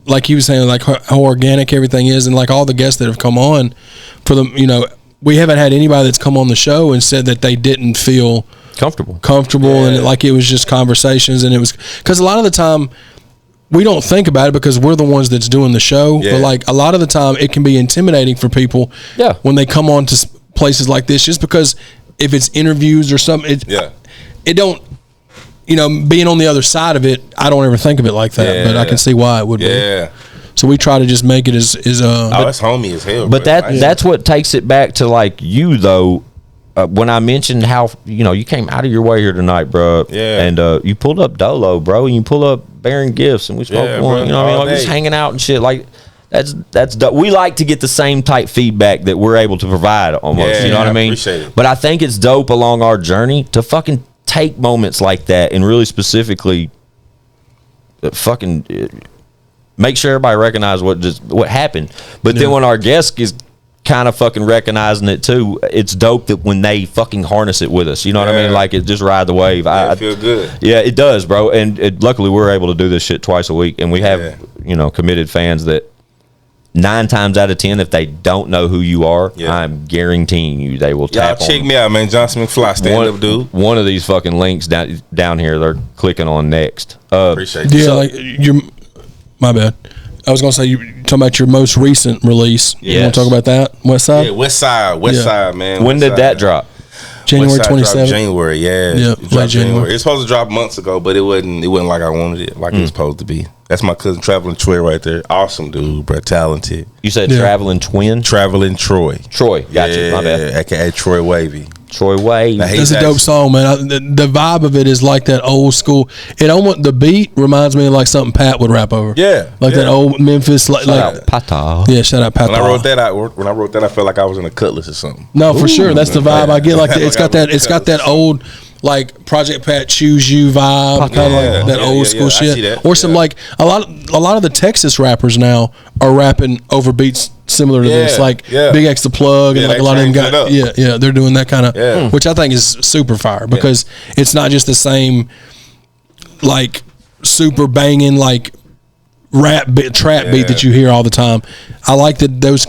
like you were saying, like how organic everything is, and like all the guests that have come on for the, you know, we haven't had anybody that's come on the show and said that they didn't feel comfortable, and like it was just conversations, and it was because a lot of the time we don't think about it because we're the ones that's doing the show, but like a lot of the time it can be intimidating for people when they come on to places like this, just because if it's interviews or something, it don't. You know, being on the other side of it, I don't ever think of it like that, but I can see why it would be. So we try to just make it as that's homey as hell. But that's what takes it back to like you though. When I mentioned how, you know, you came out of your way here tonight, bro. And you pulled up Dolo, bro, and you pulled up bearing gifts, and we spoke one. You know what I mean? Like, just hanging out and shit. Like that's we like to get the same type feedback that we're able to provide almost. You know what I mean? Appreciate it. But I think it's dope along our journey to fucking take moments like that and really specifically fucking make sure everybody recognize what happened. But then when our guest is kind of fucking recognizing it too, it's dope that when they fucking harness it with us, you know what I mean? Like it just ride the wave. I feel good. Yeah, it does, bro. And luckily we're able to do this shit twice a week, and we have you know, committed fans that 9 times out of 10, if they don't know who you are, I'm guaranteeing you they will tap on. Check me out, man. Johnson Mcfly, stand up dude. One of these fucking links down here, they're clicking on next. Appreciate you. Yeah, like my bad. I was gonna say you talking about your most recent release. You want to talk about that? West Side? Yeah, West Side, man. When did that drop? January 27th. January, late January. It was supposed to drop months ago, but it wasn't like I wanted it, like it was supposed to be. That's my cousin Traveling Troy right there. Awesome dude, bro. Talented. You said Traveling Twin? Traveling Troy. Gotcha. My bad. AKA Troy Wavy. Troy Wavy. That's a dope song, man. The vibe of it is like that old school. It almost, the beat reminds me of like something Pat would rap over. That old Memphis shout out Pata. Yeah, shout out Pata. When I wrote that, I felt like I was in a Cutlass or something. No, for sure. That's the vibe I get. Like it's got that old like Project Pat Choose You vibe, kind of like that old school shit. Or some like a lot of the Texas rappers now are rapping over beats similar to this, like Big X the Plug, and like a lot of them got they're doing that kind of, which I think is super fire because it's not just the same like super banging like trap beat that you hear all the time. I like that those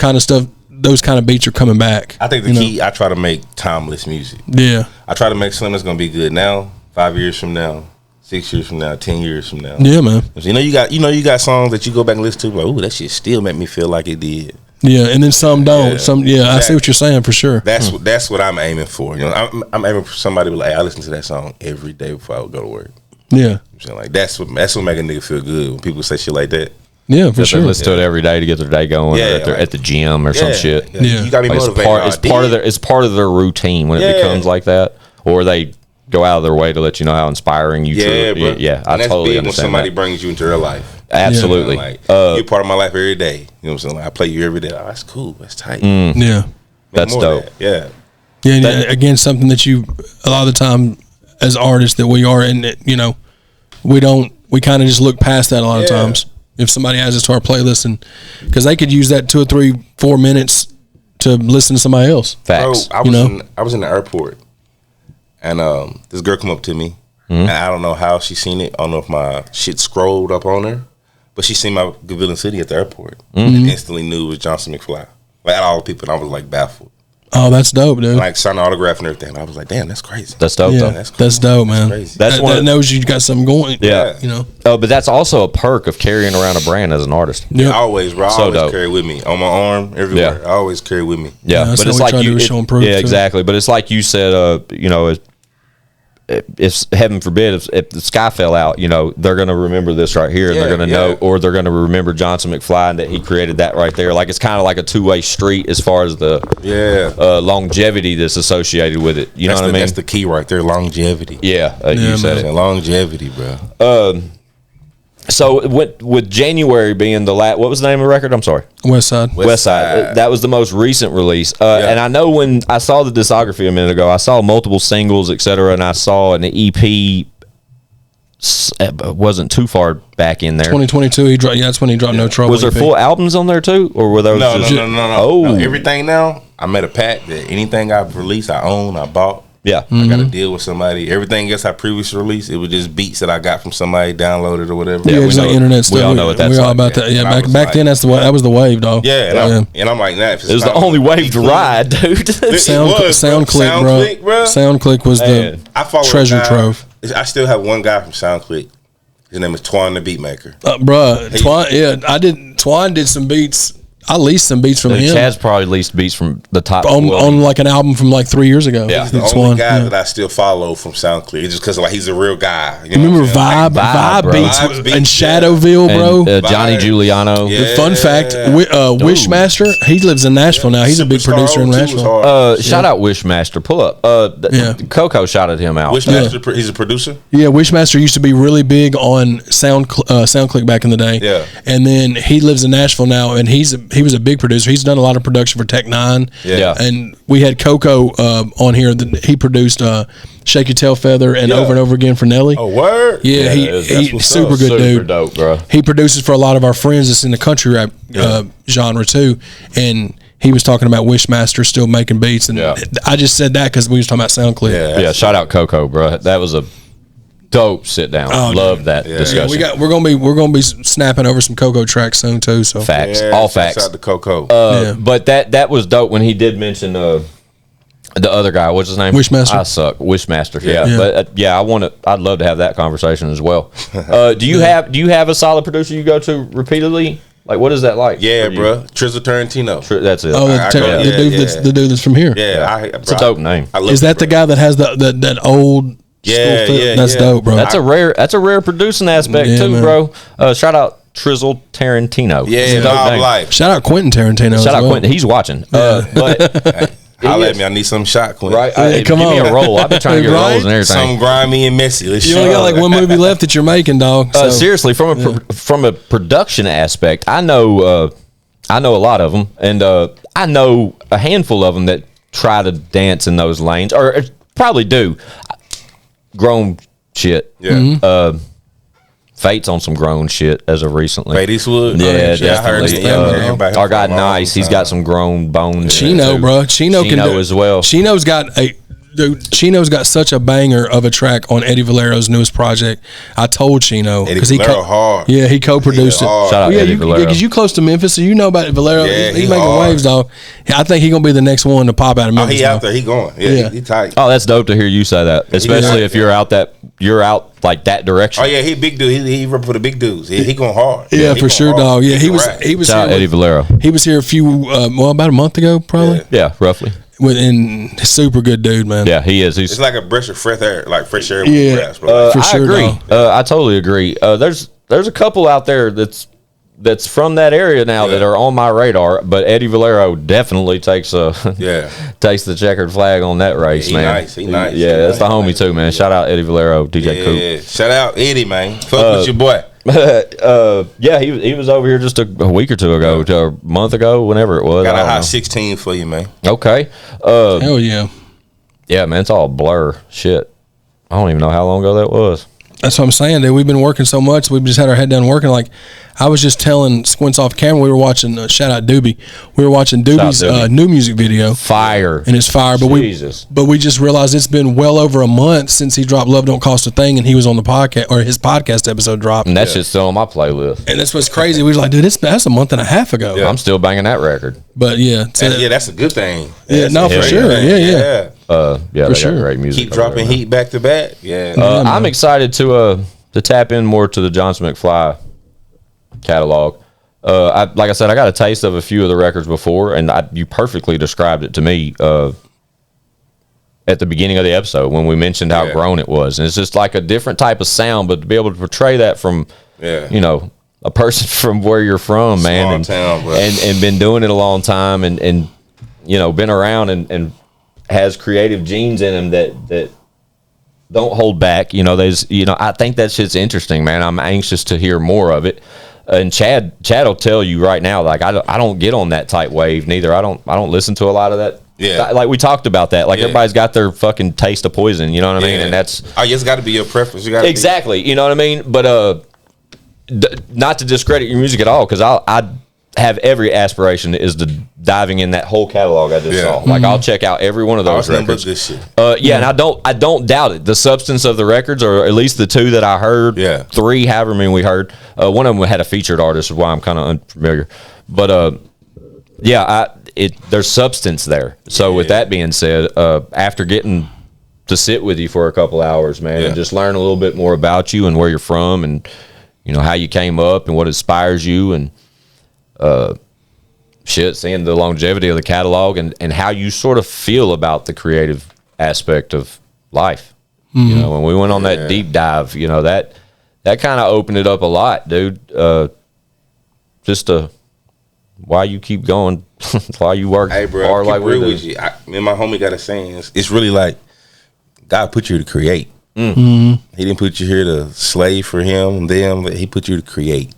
kind of beats are coming back. I think the key, I try to make timeless music. I try to make something that's gonna be good now, 5 years from now, 6 years from now, 10 years from now. Yeah, man. You got songs that you go back and listen to, like, ooh, that shit still make me feel like it did. Yeah, and then some don't. Exactly. I see what you're saying for sure. That's what I'm aiming for. You know, I'm aiming for somebody to be like, hey, I listen to that song every day before I would go to work. Yeah, like that's what make a nigga feel good when people say shit like that. Yeah, for sure. They listen to it every day to get their day going, or at the gym or some shit. Yeah, you got to be motivated. It's part of their routine when it becomes like that, or they go out of their way to let you know how inspiring you truly. Yeah, I totally understand when somebody brings you into their life. Absolutely, like you're part of my life every day. You know what I'm saying? Like, I play you every day. Oh, that's cool. That's tight. Yeah, that's dope. Yeah. And again, something that you a lot of the time as artists that we are, and you know, we kind of just look past that a lot of times. If somebody adds us to our playlist, and because they could use that 2 or 3, 4 minutes to listen to somebody else. Facts. Bro, I was in the airport, and this girl come up to me, and I don't know how she seen it. I don't know if my shit scrolled up on her, but she seen my Good Villain City at the airport, and instantly knew it was Johnson Mcfly. Like, out of all the people, and I was like baffled. Oh, that's dope, dude. Like, signed an autograph and everything. I was like, damn, that's crazy. That's dope, though. That's dope, man. That's crazy. That knows you got something going. Yeah. You know. Oh, but that's also a perk of carrying around a brand as an artist. Yeah, always, bro. I always carry with me. On my arm, everywhere. I always carry with me. Yeah, but it's like you. Exactly. But it's like you said, you know, if heaven forbid, if the sky fell out, you know, they're going to remember this right here, and they're going to know, or they're going to remember Johnson Mcfly and that he created that right there. Like, it's kind of like a two-way street as far as the longevity that's associated with it. You know what I mean? That's the key right there, longevity. Yeah, you said it. Longevity, bro. So with January being the last, what was the name of the record? I'm sorry. West Side. That was the most recent release. And I know when I saw the discography a minute ago, I saw multiple singles, etc., and I saw an EP. Wasn't too far back in there. 2022. That's when he dropped No Trouble. Was there full albums on there too, or were those? No. Oh, everything now. I made a pact that anything I've released, I own, I bought. Yeah. I got to deal with somebody. Everything else I previously released, it was just beats that I got from somebody downloaded or whatever. Yeah, it's like internet stuff. We all know what that's We're all like. about that. Yeah, back then that was the wave, dog. Yeah, and I'm like, nah, it was the only wave to ride, dude. SoundClick, bro. SoundClick was the treasure trove. I still have one guy from SoundClick. His name is Twan the Beatmaker. Twan did some beats. I leased some beats from him. Chad's probably leased beats from the top on like an album from like 3 years ago. Yeah, he's the only guy that I still follow from SoundClick. It's just because like he's a real guy. You remember Vibe beats and Shadowville, bro? And, Johnny Giuliano. Yeah. Fun fact: Wishmaster. He lives in Nashville now. He's a big producer in Nashville. Shout out Wishmaster. Pull up. Coco shouted him out. Wishmaster, he's a producer. Yeah, Wishmaster used to be really big on SoundClick back in the day. Yeah, and then he lives in Nashville now, and he was a big producer. He's done a lot of production for Tech Nine. Yeah. And we had Coco on here. He produced Shake Your Tail Feather and Over Again for Nelly. Oh, word? Yeah, he's super good dude. Super dope, bro. He produces for a lot of our friends that's in the country rap genre too. And he was talking about Wishmaster still making beats. And I just said that because we was talking about SoundClick. Yeah, shout out Coco, bro. That was a dope sit down. Love that discussion. We're gonna be snapping over some Coco tracks soon too. So facts, all facts. Shout out to Coco. But that was dope when he did mention the other guy. What's his name? Wishmaster. I suck. Wishmaster. Yeah. But I'd love to have that conversation as well. Do you have a solid producer you go to repeatedly? Like, what is that like? Yeah, bro. Trizzle Tarantino. That's it. Oh, the dude that's from here. Yeah, it's a dope name. Is that the guy that has that old? That's dope, bro. That's a rare producing aspect too, man. Bro. Shout out Trizzle Tarantino. Yeah, life. Shout out Quentin Tarantino. Shout out Quentin. He's watching. But holla at me. I need some shot, Quentin. Right. Come on. Give me a roll. I've been trying to get rolls and everything. Some grimy and messy. You only got like one movie left that you're making, dog. So. Seriously, from a production aspect, I know a lot of them, and I know a handful of them that try to dance in those lanes, or probably do. Grown shit. Yeah. Fate's on some grown shit as of recently. Fate Eastwood? Yeah, definitely. Our guy Nice, he's got some grown bones. Chino, bro. Chino can do as well. Chino's got such a banger of a track on Eddie Valero's newest project. I told Chino because he hard. Yeah, he co-produced it. Shout out Eddie Valero. Because you close to Memphis, so you know about Valero. Yeah, he's making waves, dog. I think he's gonna be the next one to pop out of Memphis. He out there. He going. Yeah, he tight. Oh, that's dope to hear you say that, especially if you're out like that direction. Oh yeah, he big dude. He rep for the big dudes. He going hard. Yeah, for sure, dog. Yeah, he was. Shout out Eddie Valero. He was here about a month ago, probably. Yeah, roughly. And super good dude, man. Yeah, he is. It's like a breath of fresh air, fresh air. Yeah, grass, bro. for sure. I agree. I totally agree. There's a couple out there that's from that area now that are on my radar, but Eddie Valero definitely takes the checkered flag on that race, man. He nice. Yeah, that's the homie too, man. Shout out Eddie Valero, DJ Coop. Yeah, shout out Eddie, man. Fuck with your boy. He was over here just a week or two ago, a month ago, whenever it was. Got a hot 16 for you, man. Okay. Hell yeah. Yeah, man, it's all blur. Shit. I don't even know how long ago that was. That's what I'm saying, dude. We've been working so much. We've just had our head down working. Like, I was just telling Squints off camera, we were watching, shout out Doobie. We were watching Doobie's new music video. Fire. And it's fire. But we just realized it's been well over a month since he dropped Love Don't Cost a Thing, and he was on the podcast, or his podcast episode dropped. And that shit's still on my playlist. And that's what's crazy. We was like, dude, that's a month and a half ago. Yeah. I'm still banging that record. But that's a good thing. Yeah, for sure. Yeah. For sure. Great music. Keep dropping heat back to back. Yeah. I'm excited to tap in more to the Johnson Mcfly catalog. Like I said, I got a taste of a few of the records before, and you perfectly described it to me at the beginning of the episode when we mentioned how grown it was. And it's just like a different type of sound, but to be able to portray that from, a person from where you're from, man, and been doing it a long time, and been around and has creative genes in him that don't hold back. I think that shit's interesting, man. I'm anxious to hear more of it. And Chad will tell you right now, like I don't get on that type wave neither. I don't listen to a lot of that. Yeah, like we talked about that. Like everybody's got their fucking taste of poison. You know what I mean? And that's it's got to be your preference. You got exactly. You know what I mean? But not to discredit your music at all, because I have every aspiration is to diving in that whole catalog I just saw. Like I'll check out every one of those records. This shit. And I don't doubt it. The substance of the records, or at least the two that I heard, 3, however many we heard. One of them had a featured artist, is why I'm kind of unfamiliar. But there's substance there. So with that being said, after getting to sit with you for a couple hours, man, and just learn a little bit more about you and where you're from, and how you came up and what inspires you, and seeing the longevity of the catalog and how you sort of feel about the creative aspect of life. When we went on that deep dive, that kind of opened it up a lot, dude. Just why you keep going, why you work hard like we do. With you. Me and my homie got a saying. It's really like God put you to create. Mm-hmm. He didn't put you here to slave for him and them, but he put you to create.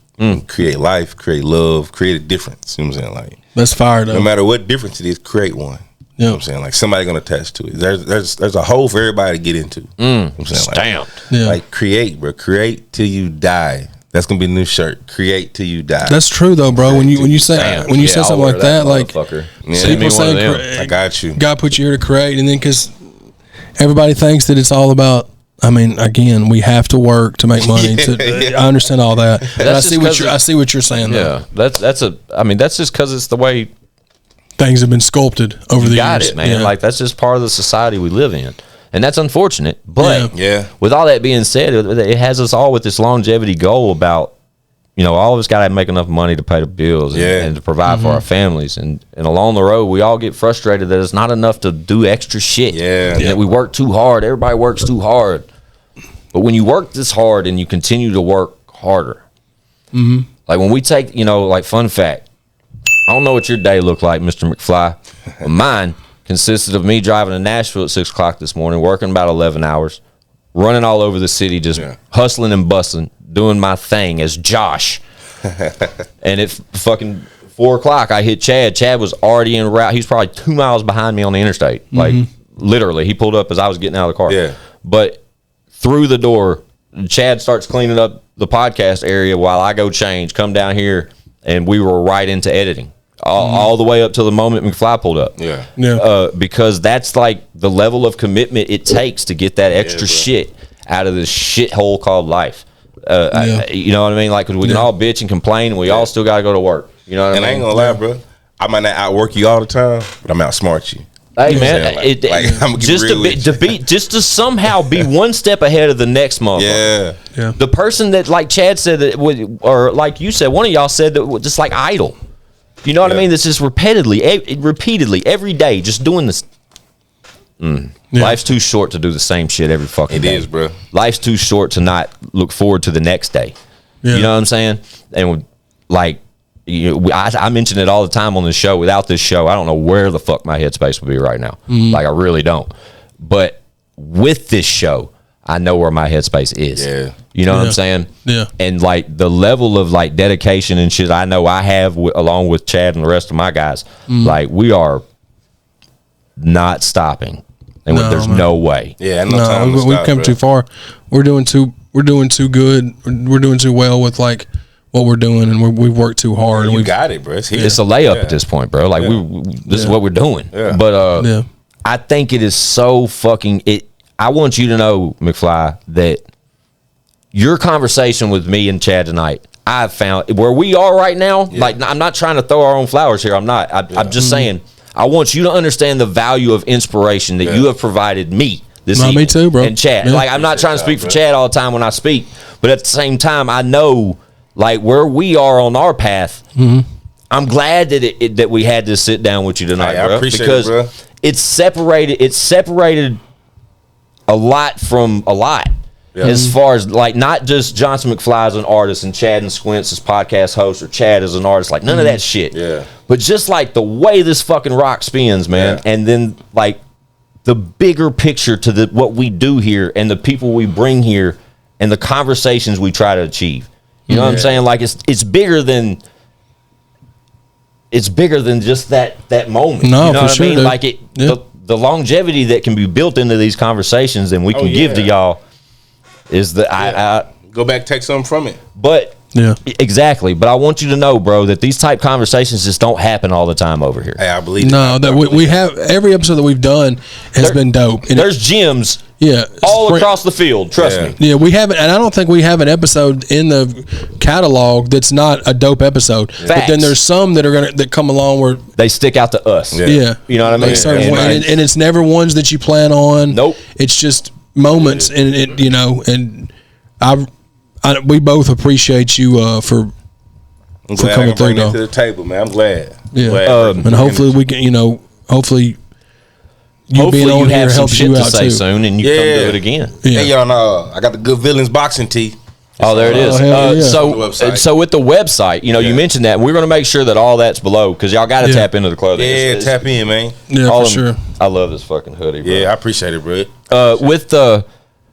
Create life, create love, create a difference. You know what I'm saying? Like, that's fire though. No matter what difference it is, create one. You know what I'm saying? Like, somebody gonna attach to it. There's a hole for everybody to get into. You know what I'm saying? Like create, bro. Create till you die. That's gonna be the new shirt. Create till you die. That's true though, bro. When you say something like that, like people saying, I got you. God put you here to create, and then because everybody thinks that it's all about. I mean, again, we have to work to make money. I understand all that. But I see what you're saying. Yeah, though. that's just because it's the way things have been sculpted over the years. Got it, man. Like, that's just part of the society we live in, and that's unfortunate. But with all that being said, it has us all with this longevity goal about, all of us got to make enough money to pay the bills and to provide for our families. And along the road, we all get frustrated that it's not enough to do extra shit. That we work too hard. Everybody works too hard. But when you work this hard and you continue to work harder, like when we take, like, fun fact, I don't know what your day looked like, Mr. McFly. But mine consisted of me driving to Nashville at 6 o'clock this morning, working about 11 hours, running all over the city, just hustling and bustling, doing my thing as Josh. And at fucking 4 o'clock, I hit Chad. Chad was already en route. He was probably 2 miles behind me on the interstate. Like, literally, he pulled up as I was getting out of the car. But through the door, Chad starts cleaning up the podcast area while I go change, come down here, and we were right into editing. All the way up to the moment McFly pulled up. Because that's like the level of commitment it takes to get that extra shit out of this shithole called life. You know what I mean? Like, 'cause we can all bitch and complain, and we all still got to go to work. You know what I mean? And I ain't gonna lie, bro. I might not outwork you all the time, but I'm outsmart you. Hey, man, just to somehow be one step ahead of the next motherfucker. Yeah. The person that, like Chad said, or like you said, one of y'all said, that was just like idle. You know what I mean? This is repeatedly every day, just doing this. Life's too short to do the same shit every fucking day. It is, bro. Life's too short to not look forward to the next day. You know what I'm saying? And like, I mention it all the time on this show. Without this show, I don't know where the fuck my headspace would be right now. Like, I really don't. But with this show, I know where my headspace is. You know what I'm saying? And like the level of like dedication and shit I know I have along with Chad and the rest of my guys, like, we are not stopping. And there's no way. We've come too far. We're doing too good. We're doing too well with like what we're doing, and we've worked too hard. And we got it, bro. It's here. It's a layup at this point, bro. Like, this is what we're doing. But I think it is so fucking I want you to know, McFly, that your conversation with me and Chad tonight, I've found where we are right now. Like, I'm not trying to throw our own flowers here. I'm not. I'm just saying, I want you to understand the value of inspiration that you have provided me this evening. Me too, bro. And Chad. Like, I'm not trying to speak for Chad all the time when I speak, but at the same time, I know, like, where we are on our path. I'm glad that that we had to sit down with you tonight, bro. I appreciate because it, bro. It's separated a lot from a lot. As far as, like, not just Johnson Mcfly as an artist and Chad and Squints as podcast host, or Chad as an artist, like, none of that shit. But just like the way this fucking rock spins, man, and then like the bigger picture to what we do here and the people we bring here and the conversations we try to achieve. You know what I'm saying? Like, it's bigger than just that moment. No, you know for what sure, I mean? dude. Like, the longevity that can be built into these conversations and we can give to y'all is I go back, take something from it. But Yeah, exactly. But I want you to know, bro, that these type conversations just don't happen all the time over here. Hey, I believe no, that we have every episode that we've done has been dope. And there's gems, all across the field. Trust me. Yeah, we haven't, and I don't think we have an episode in the catalog that's not a dope episode. Facts. But then there's some that come along where they stick out to us. Yeah, you know what I mean. And it's never ones that you plan on. Nope. It's just moments, and it and we both appreciate you for coming through, to the table, man. I'm glad. Yeah, and hopefully we can, hopefully you being on here helps you out too. Soon, and you come do it again. Yeah. Hey, y'all know I got the Good Villains boxing tee. Oh, there it is. So with the website, you mentioned that, and we're going to make sure that all that's below because y'all got to tap into the clothing. Yeah, tap in, man. Yeah, for sure. I love this fucking hoodie, bro. Yeah, I appreciate it, bro. With the,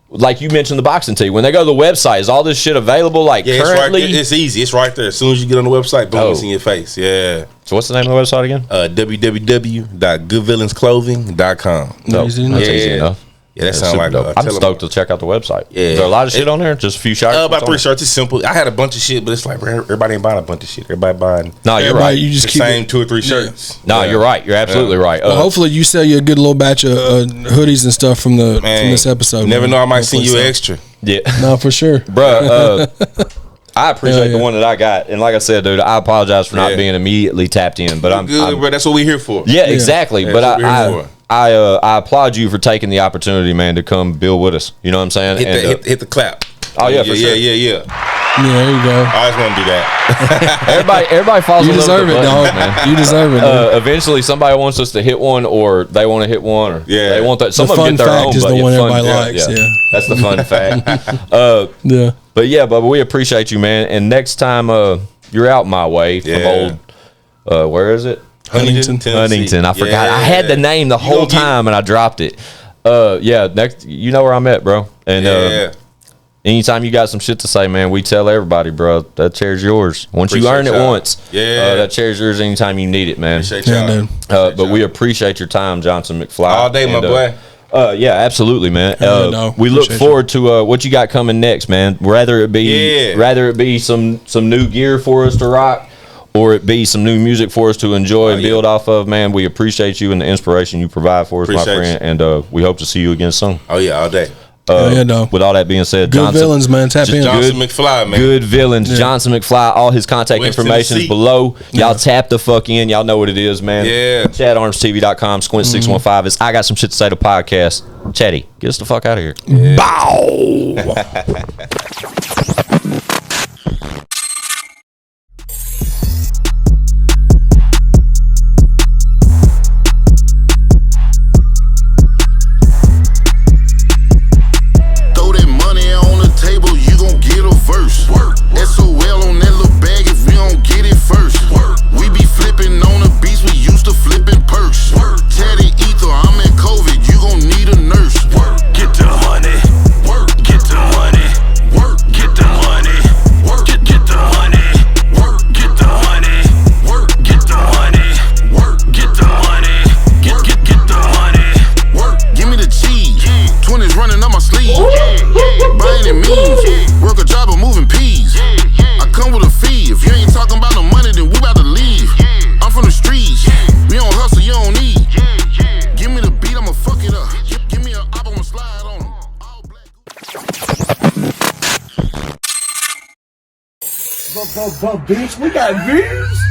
like you mentioned, the boxing tee. When they go to the website, is all this shit available? Like currently, it's easy. It's right there. As soon as you get on the website, boom, it's in your face. Yeah. So what's the name of the website again? www.goodvillainsclothing.com. That's easy enough. Yeah, that sounds like I'm stoked to check out the website. Yeah. Is there a lot of shit on there? Just a few shirts? About 3 shirts. It's simple. I had a bunch of shit, but it's like, bro, everybody ain't buying a bunch of shit. Everybody buying. No, you're right. You just the keep same 2 or 3 shirts. No, you're right. You're absolutely right. Well, hopefully you sell you a good little batch of hoodies and stuff from this episode. You never know, I might send you an extra. Yeah. No, for sure. Bro, I appreciate the one that I got. And like I said, dude, I apologize for not being immediately tapped in. But I'm good, bro. That's what we're here for. Yeah, exactly. But I applaud you for taking the opportunity, man, to come build with us. You know what I'm saying? Hit the clap. Oh yeah, for sure. Yeah. Yeah, there you go. I always want to do that. everybody falls in love with the buttons, dog. Man. You deserve it. Eventually, somebody wants us to hit one, or they want to hit one, or they want that. Some of them get their own. The fun fact is the one everybody likes. Yeah, that's the fun fact. Yeah. But yeah, Bubba, we appreciate you, man. And next time you're out my way from old, where is it? Huntington, Tennessee. Huntington. I forgot. I had the name the whole time, and I dropped it. Next, you know where I'm at, bro. And anytime you got some shit to say, man, we tell everybody, bro, that chair's yours. Once you earn it once, that chair's yours anytime you need it, man. Appreciate y'all. But we appreciate your time, Johnson Mcfly. All day, my boy. Yeah, absolutely, man. We look forward to what you got coming next, man. Rather it be some new gear for us to rock, or it be some new music for us to enjoy and build off of, man. We appreciate you and the inspiration you provide for us, my friend. And we hope to see you again soon. Oh yeah, all day. With all that being said, Good Villains, man. Tap in. Johnson Mcfly, man. Good Villains. Johnson Mcfly. All his contact information is below. Y'all tap the fuck in. Y'all know what it is, man. Yeah. ChadArmesTV.com. Squint615 is I Got Some Shit to Say to podcast. Chatty, get us the fuck out of here. Yeah. Bow. Bitch, we got views.